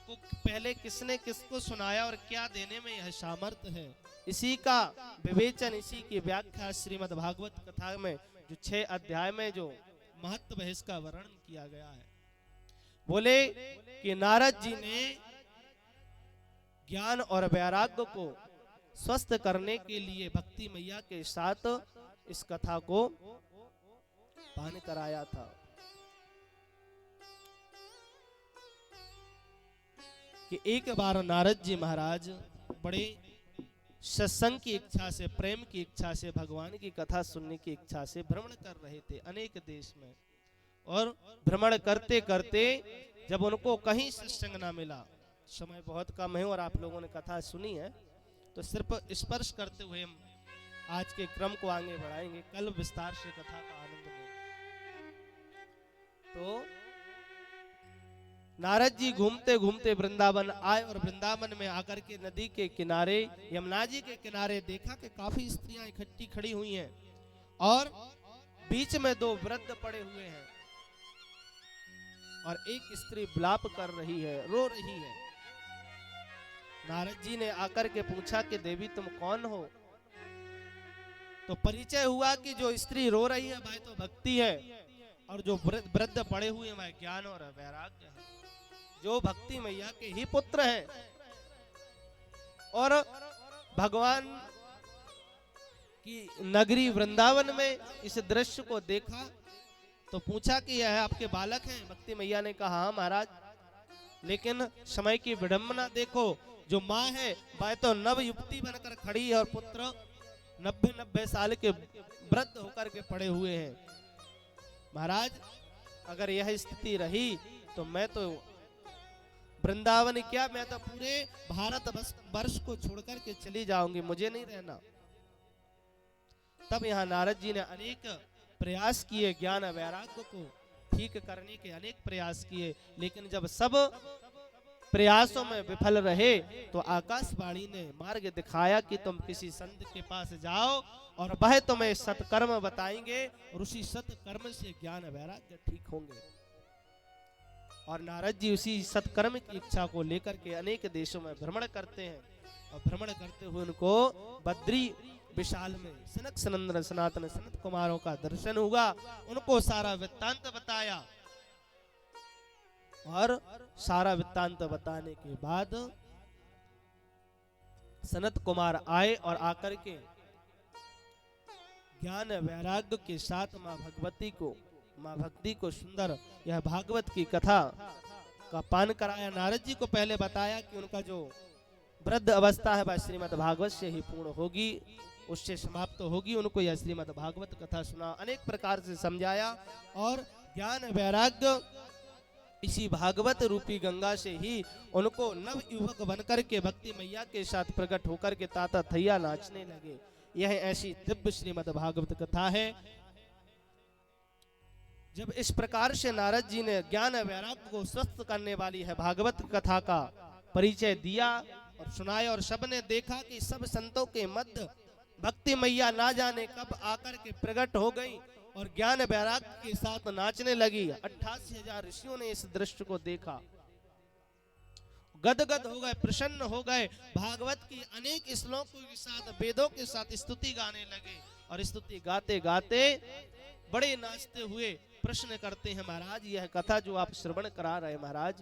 को पहले किसने किसको सुनाया और क्या देने में यह सामर्थ्य है, इसी का विवेचन, इसी की व्याख्या श्रीमद् भागवत कथा में जो 6 अध्याय में जो महत्व है इसका वर्णन किया गया है। बोले कि नारद जी ने ज्ञान और वैराग्य को स्वस्थ करने के लिए भक्ति मैया के साथ इस कथा को पान कराया था। कि एक बार नारद जी महाराज बड़े सत्संग की इच्छा से, प्रेम की इच्छा से, भगवान की कथा सुनने की इच्छा से भ्रमण कर रहे थे अनेक देश में। और भ्रमण करते करते जब उनको कहीं सत्संग ना मिला, समय बहुत कम है और आप लोगों ने कथा सुनी है, तो सिर्फ स्पर्श करते हुए हम आज के क्रम को आगे बढ़ाएंगे। कल विस्तार से कथा का आनंद लेंगे। तो नारद जी घूमते घूमते वृंदावन आए और वृंदावन में आकर के नदी के किनारे, यमुना जी के किनारे देखा कि काफी स्त्रियां इकट्ठी खड़ी हुई हैं और बीच में 2 वृद्ध पड़े हुए हैं और एक स्त्री विलाप कर रही है, रो रही है। नारद जी ने आकर के पूछा कि देवी तुम कौन हो? तो परिचय हुआ कि जो स्त्री रो रही है वह तो भक्ति है और जो वृद्ध पड़े हुए हैं वह ज्ञान और वैराग्य है, जो भक्ति मैया के ही पुत्र हैं। और भगवान की नगरी वृंदावन में इस दृश्य को देखा तो पूछा कि यह आपके बालक हैं? भक्ति मैया ने कहा हाँ महाराज, लेकिन समय की विडंबना देखो, जो माँ है वह तो नव युवती बनकर खड़ी है और पुत्र 90 साल के वृद्ध होकर के पड़े हुए हैं। महाराज अगर यह स्थिति रही तो मैं तो वृंदावन क्या, मैं तो पूरे भारत वर्ष को छोड़कर के चली जाऊंगी, मुझे नहीं रहना। तब यहाँ नारद जी ने अनेक प्रयास किए, ज्ञान वैराग्य को ठीक करने के अनेक प्रयास किए, लेकिन जब सब प्रयासों में विफल रहे तो आकाशवाणी ने मार्ग दिखाया कि तुम किसी संत के पास जाओ और वह तुम्हें सत्कर्म बताएंगे और उसी सत्कर्म से ज्ञान वैराग्य ठीक होंगे। और नारद जी उसी सत्कर्म की इच्छा को लेकर के अनेक देशों में भ्रमण करते हैं और भ्रमण करते हुए उनको बद्री विशाल में सनक सनंदन सनातन सनत कुमारों का दर्शन हुआ, उनको सारा वृत्तांत बताया और सारा वृत्तांत बताने के बाद सनत कुमार आए और आकर के ज्ञान वैराग्य के साथ माँ भक्ति को सुंदर यह भागवत की कथा का पान कराया। नारद जी को पहले बताया कि उनका जो वृद्ध अवस्था है वह श्रीमद् भागवत से ही पूर्ण होगी, उससे समाप्त होगी। उनको यह श्रीमद् भागवत कथा सुना, अनेक प्रकार से समझाया और ज्ञान वैराग्य इसी भागवत रूपी गंगा से ही उनको नव युवक बनकर के भक्ति मैया के साथ प्रकट होकर के ताता थैया नाचने लगे। यह ऐसी दिव्य श्रीमद् भागवत कथा है। जब इस प्रकार से नारद जी ने ज्ञान वैराग्य को स्वस्थ करने वाली है भागवत कथा का परिचय दिया और सुनाया और सबने देखा कि सब संतों के मध्य भक्ति मैया ना जाने कब आकर के प्रकट हो गई और ज्ञान वैराग्य के साथ नाचने लगी। 88,000 ऋषियों ने इस दृश्य को देखा, गदगद हो गए, प्रसन्न हो गए, भागवत की अनेक श्लोकों के साथ वेदों के साथ स्तुति गाने लगे और स्तुति गाते गाते बड़े नाचते हुए प्रश्न करते हैं, महाराज यह कथा जो आप श्रवण करा रहे महाराज,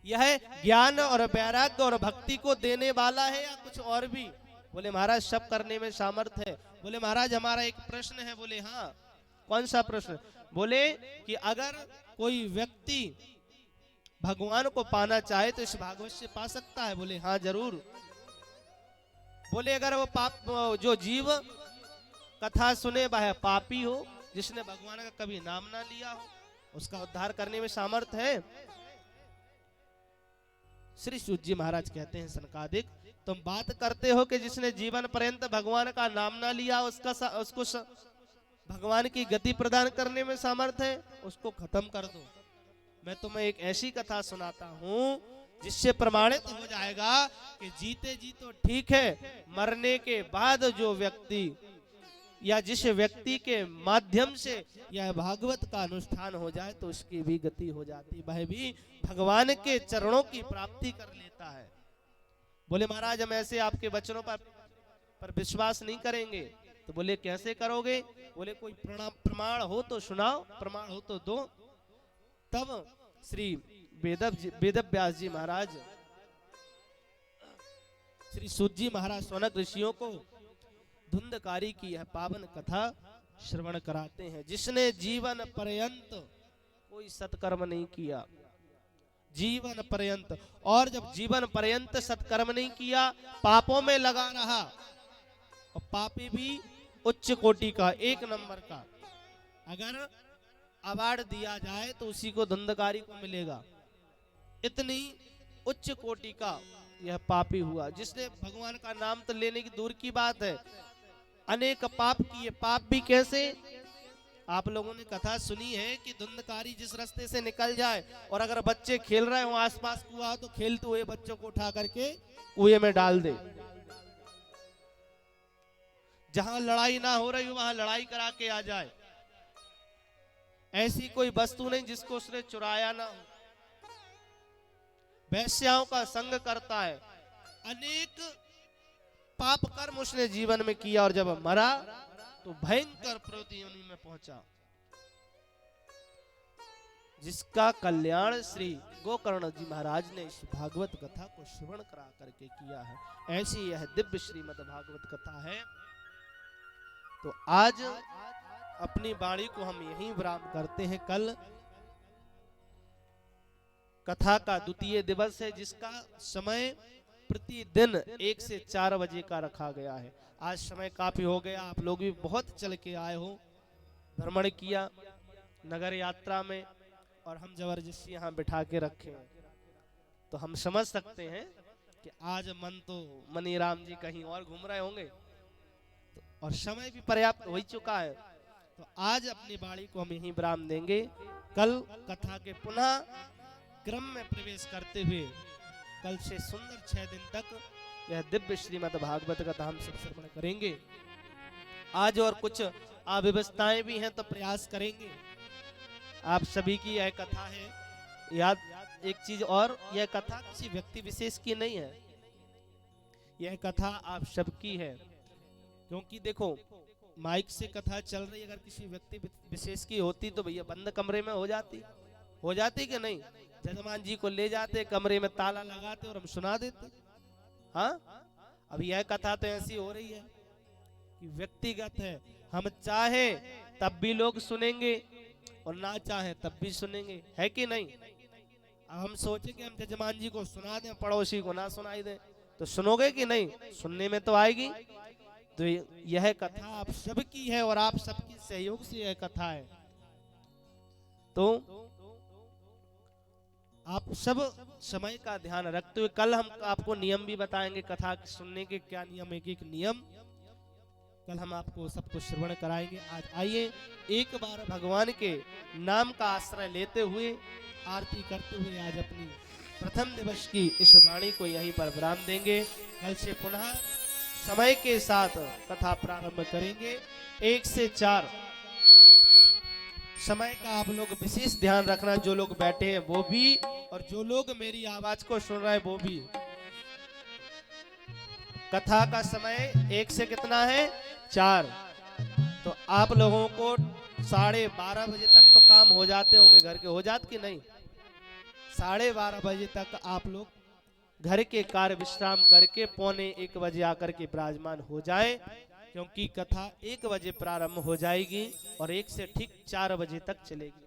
यह ज्ञान और वैराग्य और भक्ति को देने वाला है या कुछ और भी? बोले महाराज सब करने में सामर्थ्य है। बोले महाराज हमारा एक प्रश्न है। बोले हाँ कौन सा प्रश्न? बोले कि अगर कोई व्यक्ति भगवान को पाना चाहे तो इस भागवत से पा सकता है? बोले हाँ जरूर। बोले अगर वो पाप जो जीव कथा सुने वह पापी हो, जिसने भगवान का कभी नाम ना लिया हो, उसका उद्धार करने में सामर्थ्य है? श्री सूत जी महाराज कहते हैं सनकादिक तुम बात करते हो कि जिसने जीवन पर्यंत भगवान का नाम ना लिया उसको भगवान की गति प्रदान करने में सामर्थ्य है, उसको खत्म कर दो। मैं तुम्हें एक ऐसी कथा सुनाता हूं जिससे प्रमाणित हो जाएगा कि जीते जी तो ठीक है, मरने के बाद जो व्यक्ति या जिस व्यक्ति के माध्यम से यह भागवत का अनुष्ठान हो जाए तो उसकी भी गति हो जाती, वह भी भगवान के चरणों की प्राप्ति कर लेता है। बोले महाराज हम ऐसे आपके वचनों पर विश्वास नहीं करेंगे। तो बोले कैसे करोगे? बोले कोई प्रमाण हो तो सुनाओ, प्रमाण हो तो दो। तब श्री वेदव्यास जी महाराज श्री सूत जी महाराज सौनक ऋषियों को धुंधकारी की यह पावन कथा श्रवण कराते हैं। जिसने जीवन पर्यंत कोई सत्कर्म नहीं किया, जीवन पर्यंत, और जब जीवन पर्यंत सत्कर्म नहीं किया, पापों में लगा रहा, और पापी भी उच्च कोटि का, एक नंबर का, अगर अवार्ड दिया जाए तो उसी को धुंधकारी को मिलेगा। इतनी उच्च कोटि का यह पापी हुआ जिसने भगवान का नाम तो लेने की दूर की बात है, अनेक पाप किए। पाप भी कैसे? आप लोगों ने कथा सुनी है कि धुंधकारी जिस रास्ते से निकल जाए और अगर बच्चे खेल रहे हो आसपास कुआं हो तो खेलते हुए बच्चों को उठा करके कुएं में डाल दे। जहां लड़ाई ना हो रही हो वहां लड़ाई करा के आ जाए। ऐसी कोई वस्तु नहीं जिसको उसने चुराया ना हो। वैश्याओं का संग करता है, अनेक पाप कर्म उसने जीवन में किया और जब मरा तो भयंकर प्रवृत्ति योनि में पहुंचा। जिसका कल्याण श्री गोकर्ण जी महाराज ने इस भागवत कथा को श्रवण करा करके किया है, ऐसी यह दिव्य श्रीमद् भागवत कथा है। तो आज अपनी वाणी को हम यहीं विराम करते हैं। कल कथा का द्वितीय दिवस है जिसका समय प्रतिदिन 1 से 4 बजे का रखा गया है। आज समय काफी हो गया, आप लोग भी बहुत चल के आए हो, भ्रमण किया नगर यात्रा में, और हम जबरदस्ती यहाँ बिठा के रखे हैं। तो हम समझ सकते हैं कि आज मन तो मनीराम जी कहीं और घूम रहे होंगे, तो और समय भी पर्याप्त हो ही चुका है। तो आज अपनी वाणी को हम यहीं विराम देंगे। कल कथा के पुनः क्रम में प्रवेश करते हुए कल से सुंदर 6 दिन तक यह दिव्य श्रीमद् भागवत कथा हम सब श्रवण करेंगे। आज और कुछ अव्यवस्थाएं भी हैं तो प्रयास करेंगे। आप सभी की यह कथा है, याद एक चीज और, यह कथा किसी व्यक्ति विशेष की नहीं है, यह कथा आप सबकी है। क्योंकि देखो माइक से कथा चल रही, अगर किसी व्यक्ति विशेष की होती तो भैया बंद कमरे में हो जाती कि नहीं? जजमान जी को ले जाते, कमरे में ताला लगाते और हम सुना देते। हाँ, अब यह कथा तो ऐसी हो रही है कि व्यक्तिगत है, हम चाहे तब भी लोग सुनेंगे और ना चाहे तब भी सुनेंगे, है कि नहीं? अब हम सोचे कि हम जजमान जी को सुना दें, पड़ोसी को ना सुनाई दें, तो सुनोगे कि नहीं? सुनने में तो आएगी। तो यह कथा आप सबकी है और आप सबके सहयोग से यह कथा है। तो आप सब समय का ध्यान रखते हुए कल हम आपको नियम भी बताएंगे, कथा सुनने के क्या नियम, एक नियम कल हम आपको सब कुछ श्रवण कराएंगे। आज आइए एक बार भगवान के नाम का आश्रय लेते हुए आरती करते हुए आज अपनी प्रथम दिवस की इस वाणी को यहीं पर विराम देंगे। कल से पुनः समय के साथ कथा प्रारंभ करेंगे। 1 से 4 समय का आप लोग विशेष ध्यान रखना, जो लोग बैठे हैं वो भी और जो लोग मेरी आवाज को सुन रहे हैं वो भी। कथा का समय 1 से कितना है? 4। तो आप लोगों को 12:30 बजे तक तो काम हो जाते होंगे घर के, हो जाते कि नहीं? 12:30 बजे तक आप लोग घर के कार्य विश्राम करके 1:45 आकर के विराजमान हो जाए, क्योंकि कथा 1 बजे प्रारंभ हो जाएगी और 1 से ठीक 4 बजे तक चलेगी।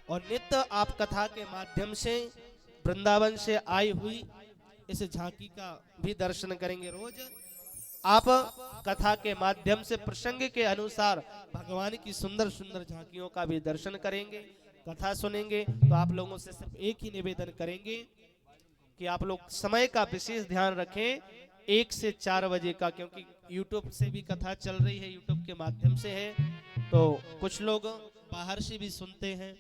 और नित्य आप कथा के माध्यम से वृंदावन से आई हुई इस झांकी का भी दर्शन करेंगे। रोज आप कथा के माध्यम से प्रसंग के अनुसार भगवान की सुंदर सुंदर झांकियों का भी दर्शन करेंगे, कथा सुनेंगे। तो आप लोगों से सिर्फ एक ही निवेदन करेंगे कि आप लोग समय का विशेष ध्यान रखें, 1 से 4 बजे का, क्योंकि YouTube से भी कथा चल रही है, YouTube के माध्यम से है। तो कुछ लोग बाहर से भी सुनते हैं,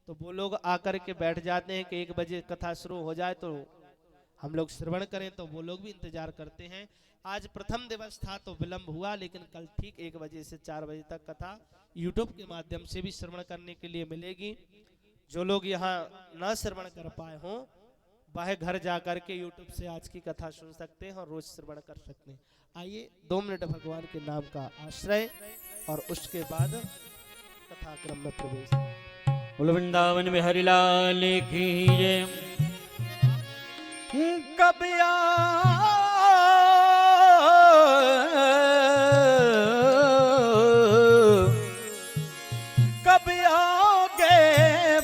तो वो लोग आकर के बैठ जाते हैं कि 1 बजे कथा शुरू हो जाए तो हम लोग श्रवण करें, तो वो लोग भी इंतजार करते हैं। आज प्रथम दिवस था तो विलंब हुआ, लेकिन कल ठीक 1 बजे से 4 बजे तक कथा YouTube के माध्यम से भी श्रवण करने के लिए मिलेगी। जो लोग यहाँ न श्रवण कर पाए हों वह घर जाकर के YouTube से आज की कथा सुन सकते हैं और रोज श्रवण कर सकते हैं। आइए 2 मिनट भगवान के नाम का आश्रय और उसके बाद कथा क्रम में प्रवेश। बोल वृंदावन में हरिलाल की जय। कबिया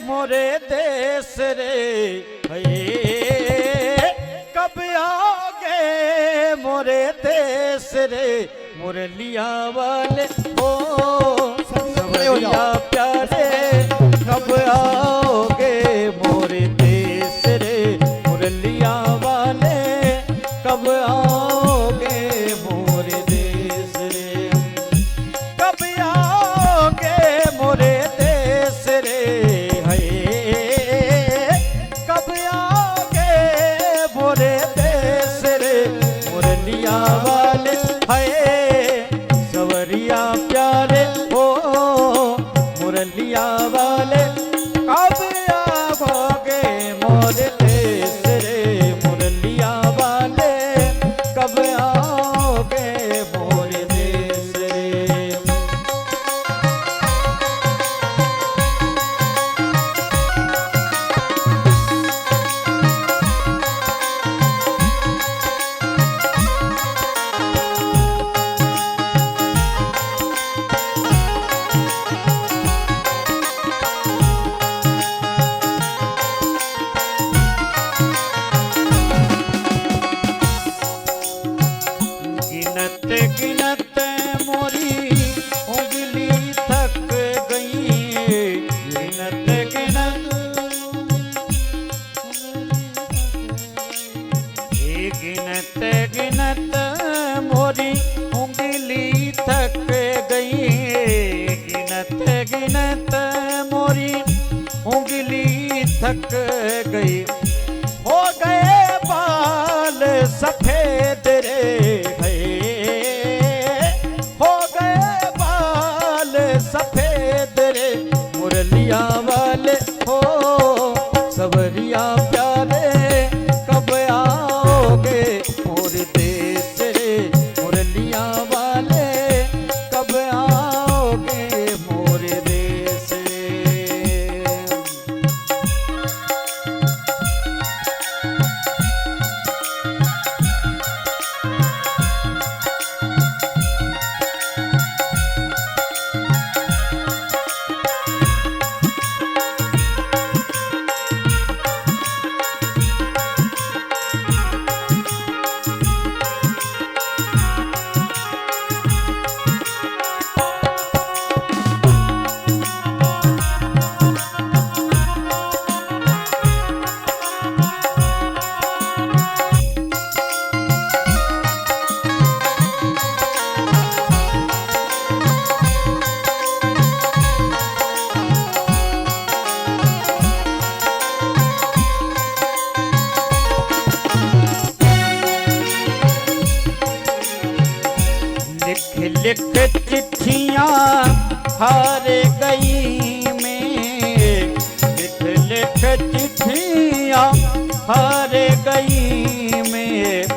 मोरे देश रे कब आओगे मोरे देश रे मुरलिया वाले ओ सवरिया प्यारे कब आओगे मोरे देश रे मुरलिया वाले कब आओगे मोरे देश रे कब आओगे मोरे देश रे वाले है सवरिया प्यारे हो मुरलिया वाले कब आओगे मोरे देश रे मुरलिया वाले कब आओगे मोरे देश रे। गिनत मोरी उंगली थक गई गिनत मोरी उंगली थक गई गिनत मोरी उंगली थक गई हो गए बाल सफेद रे सफेद रे मुरलिया वाले हो सवरिया प्यारे कब आओगे मोरे देश रे मुरलिया वाले कब आओगे मोरे देश रे। लिख चिट्ठियां हार गई में लिख चिट्ठियां हार गई में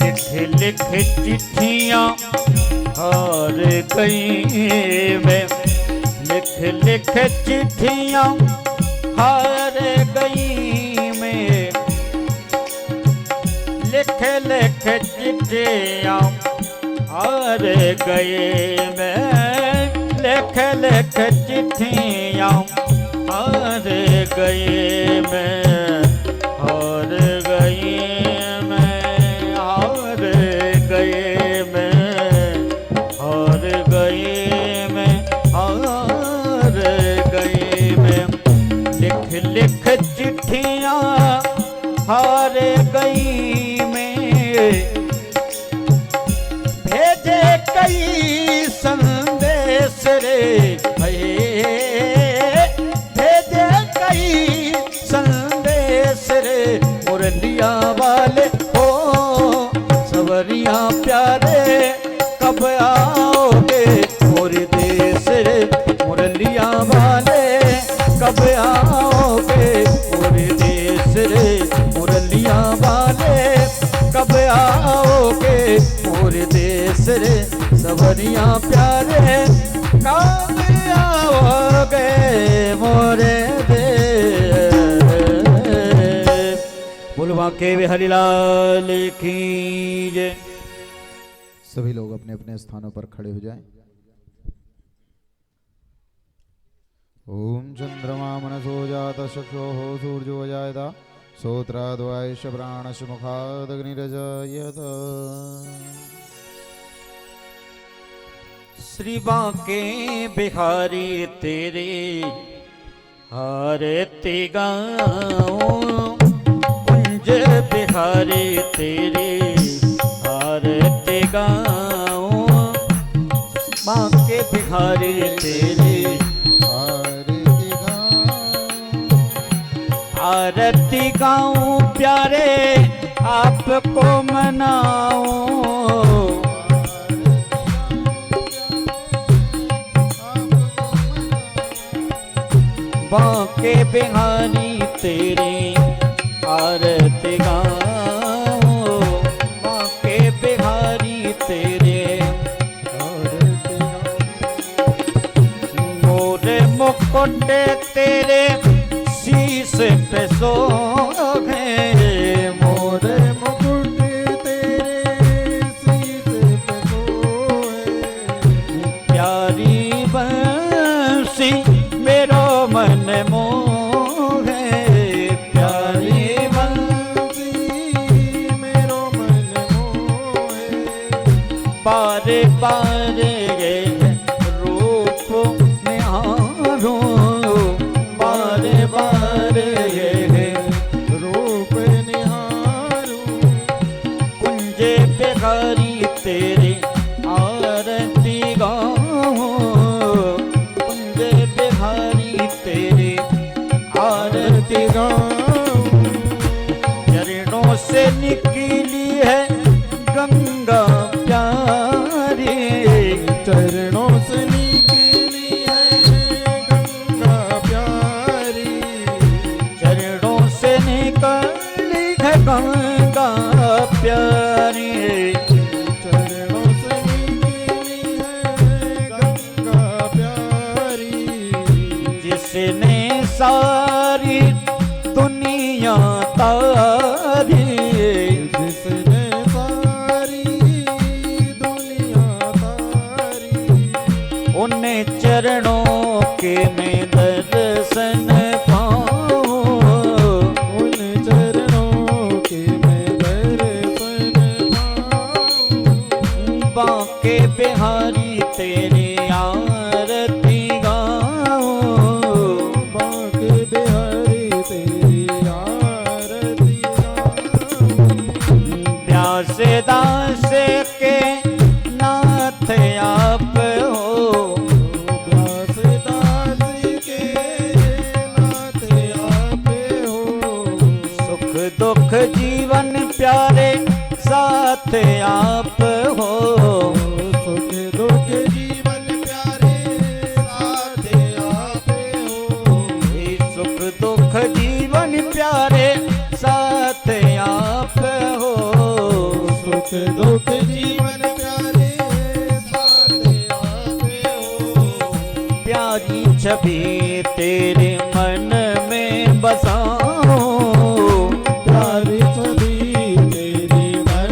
लिख चिट्ठियां हार गई में लिख लिख चिट्ठियां हार गई में, लिख लिख चिट्ठियां हार गए में, लिख लिख चिट्ठियां हार गए में, हार गए में, हार गए में, हार गए में, हार गए में। लिख लिख चिट्ठियां हार गई में, भेजे कई संदेश रे भेजे कई संदेश रे, मुरलिया वाले हो सवरिया प्यारे कब आओगे मोरे देश रे, मुरलिया वाले कब आओगे मोरे देश रे, मुरलिया वाले कब आओगे मोरे देश रे, सवरिया प्यारे कब आओगे मोरे देश। बोलवा के बिहारी लाल की जय। सभी लोग अपने अपने स्थानों पर खड़े हो जाएं। ओम चंद्रमा मनसो जात चक्षुः सूर्यो जायत श्रोत्राद्वैश्य प्राणस्य मुखादग्निरजायत। श्री बांके बिहारी तेरे आरती गाऊं, कुंज बिहारी तेरे आरती गाऊं, बांके बिहारी तेरे आरती गाऊं, प्यारे आपको मनाऊं, बांके बिहारी तेरे आरती गाऊं, बांके बिहारी तेरे आरती गाऊं। मोरे मुकुट तेरे शीश पे सोहे, मोरे मुकुट तेरे शीश पे सोहे, प्यारी बंसी मेरो मन मोहे, प्यारी बंसी मेरो मन मोहे, बारे बारे रूप निहारूं, बारे बारे रूप निहारूं, कुंजे बिहारी तेरे आरती गाऊं, कुंजे बिहारी तेरे आरती गाऊं। चरणों से निकली है गंगा प्यारी, चरणों से निकली है गंगा प्यारी, चरणों से निकली है गंगा प्यारी, चरणों से निकली है गंगा प्यारी, जिसने सारी दुनिया तारी, जिसने सारी दुनिया तारी, उन्हें चरणों के में दर्शन पाऊं, उन चरणों के में दर्शन पाऊं, बांके बिहारी तेरी आरती गाऊं, बांके बिहारी तेरी आरती गाऊं। व्यास दास के नाथ आप हो, व्यास दास के नाथ आप हो, सुख दुख जीवन प्यारे साथ आप हो, सुख दुख जीवन प्यारे साथ आप हो, सुख दुख जीवन प्यारे साथ आप हो, सुख दुख जीवन प्यारे साथ आप हो, प्यारी छवि तेरे मन में बसाऊं, प्यारी छवि तेरी मन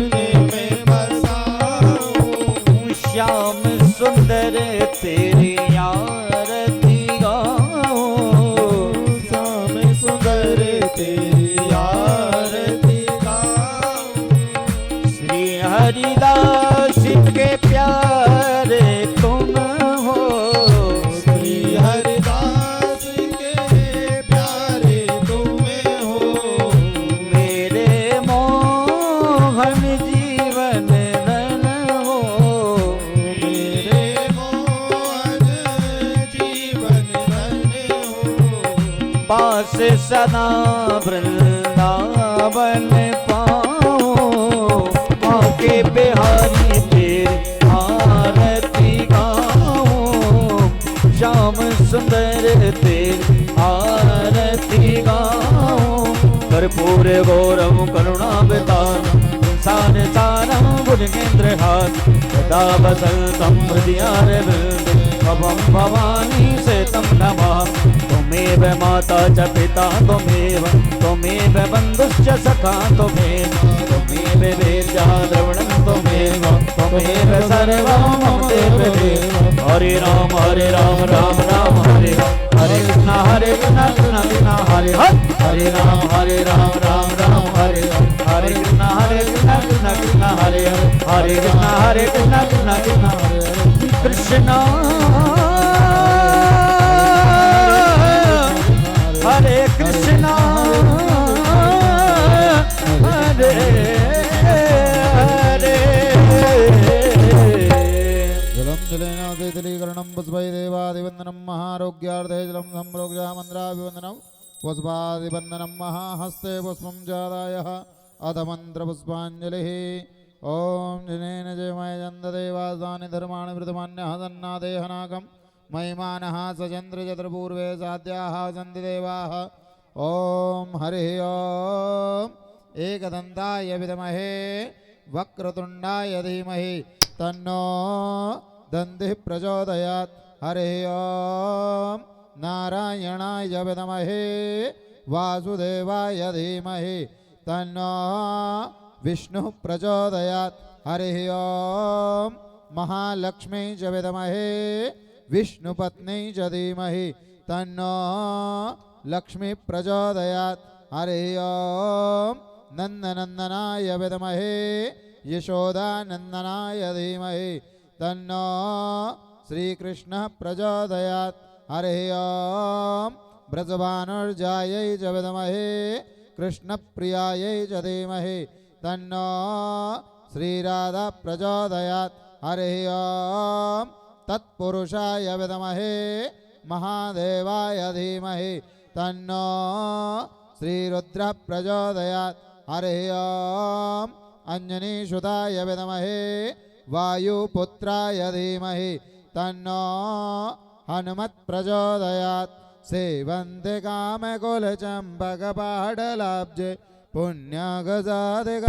में बसाऊं, श्याम सुंदर तेरी आरती गाऊं, श्याम सुंदर तेरी आरती गाऊं, श्री हरिदास के प्यारे तुम हो, श्री हरिदास के प्यारे तुम्हें हो, मेरे मोहन जीवन धन हो, मेरे मोहन जीवन धन हो, पास सदा वृंदावन पाऊं, माँ के बिहारी तेरी आरती गाऊं, श्याम सुंदर तेरी आरती गाऊं, कर्पूर गौरव करुणावतारं संसार सारं भुजगेन्द्रहारं सदा वसन्तं हृदयारविन्दे भवं भवानी सेतं नमामि, त्वमेव माता च पिता त्वमेव बन्धुश्च सखा त्वमेव वेद्यः द्रविणं त्वमेव सर्वं मम देवदेव। हरे राम राम राम हरे हरे कृष्ण कृष्ण कृष्ण हरे हरे राम राम राम हरे हरे कृष्ण कृष्ण कृष्ण हरे हरे कृष्ण कृष्ण कृष्ण हरे कृष्ण हरे कृष्ण हरे हरे। जलं जलेन उदयतलीकरणं पुष्पै देवादिवन्दनं महारोग्यार्थे जलं सम्प्रोक्षामन्द्राभिवन्दनं पुष्पादिवन्दनं महाहस्ते पुष्पं जादायः अधमन्त्रपुष्पाञ्जलिः। ॐ जनेन जयमय चन्ददेवासानि धर्माणि वृतमान्यः तन्नादेहनाकं महिमानः सचन्द्रचन्द्रपूर्वे साध्याः सन्ति देवाः। ॐ हरिः ॐ एकदन्ताय विद्महे वक्रतुण्डाय धीमहि तन्नो दन्तिः प्रचोदयात्। हरिः ॐ नारायणाय विद्महे वासुदेवाय धीमहि तन्नो विष्णुः प्रचोदयात्। हरिः ॐ महालक्ष्मी च विद्महे विष्णुपत्नी च धीमहि तन्नो लक्ष्मी प्रचोदयात्। हरिः ॐ नन्दनन्दनाय विद्महे यशोदानन्दनाय धीमहि तन्नो श्रीकृष्णः प्रचोदयात्। हरिः ॐ ब्रजभानुर्जायै च विद्महे कृष्णप्रियायै च धीमहि तन्नो श्रीराधा प्रचोदयात्। हरिः ॐ तत्पुरुषाय विद्महे महादेवाय धीमहि तन्नो श्रीरुद्रः प्रचोदयात्। हरिः ॐ अंजनीसुताय विद्महे वायुपुत्राय धीमहि तन्नो हनुमत् प्रचोदयात्। सेवन्ते कामकुलचम्पकपाटलाब्जे पुण्यगजादिक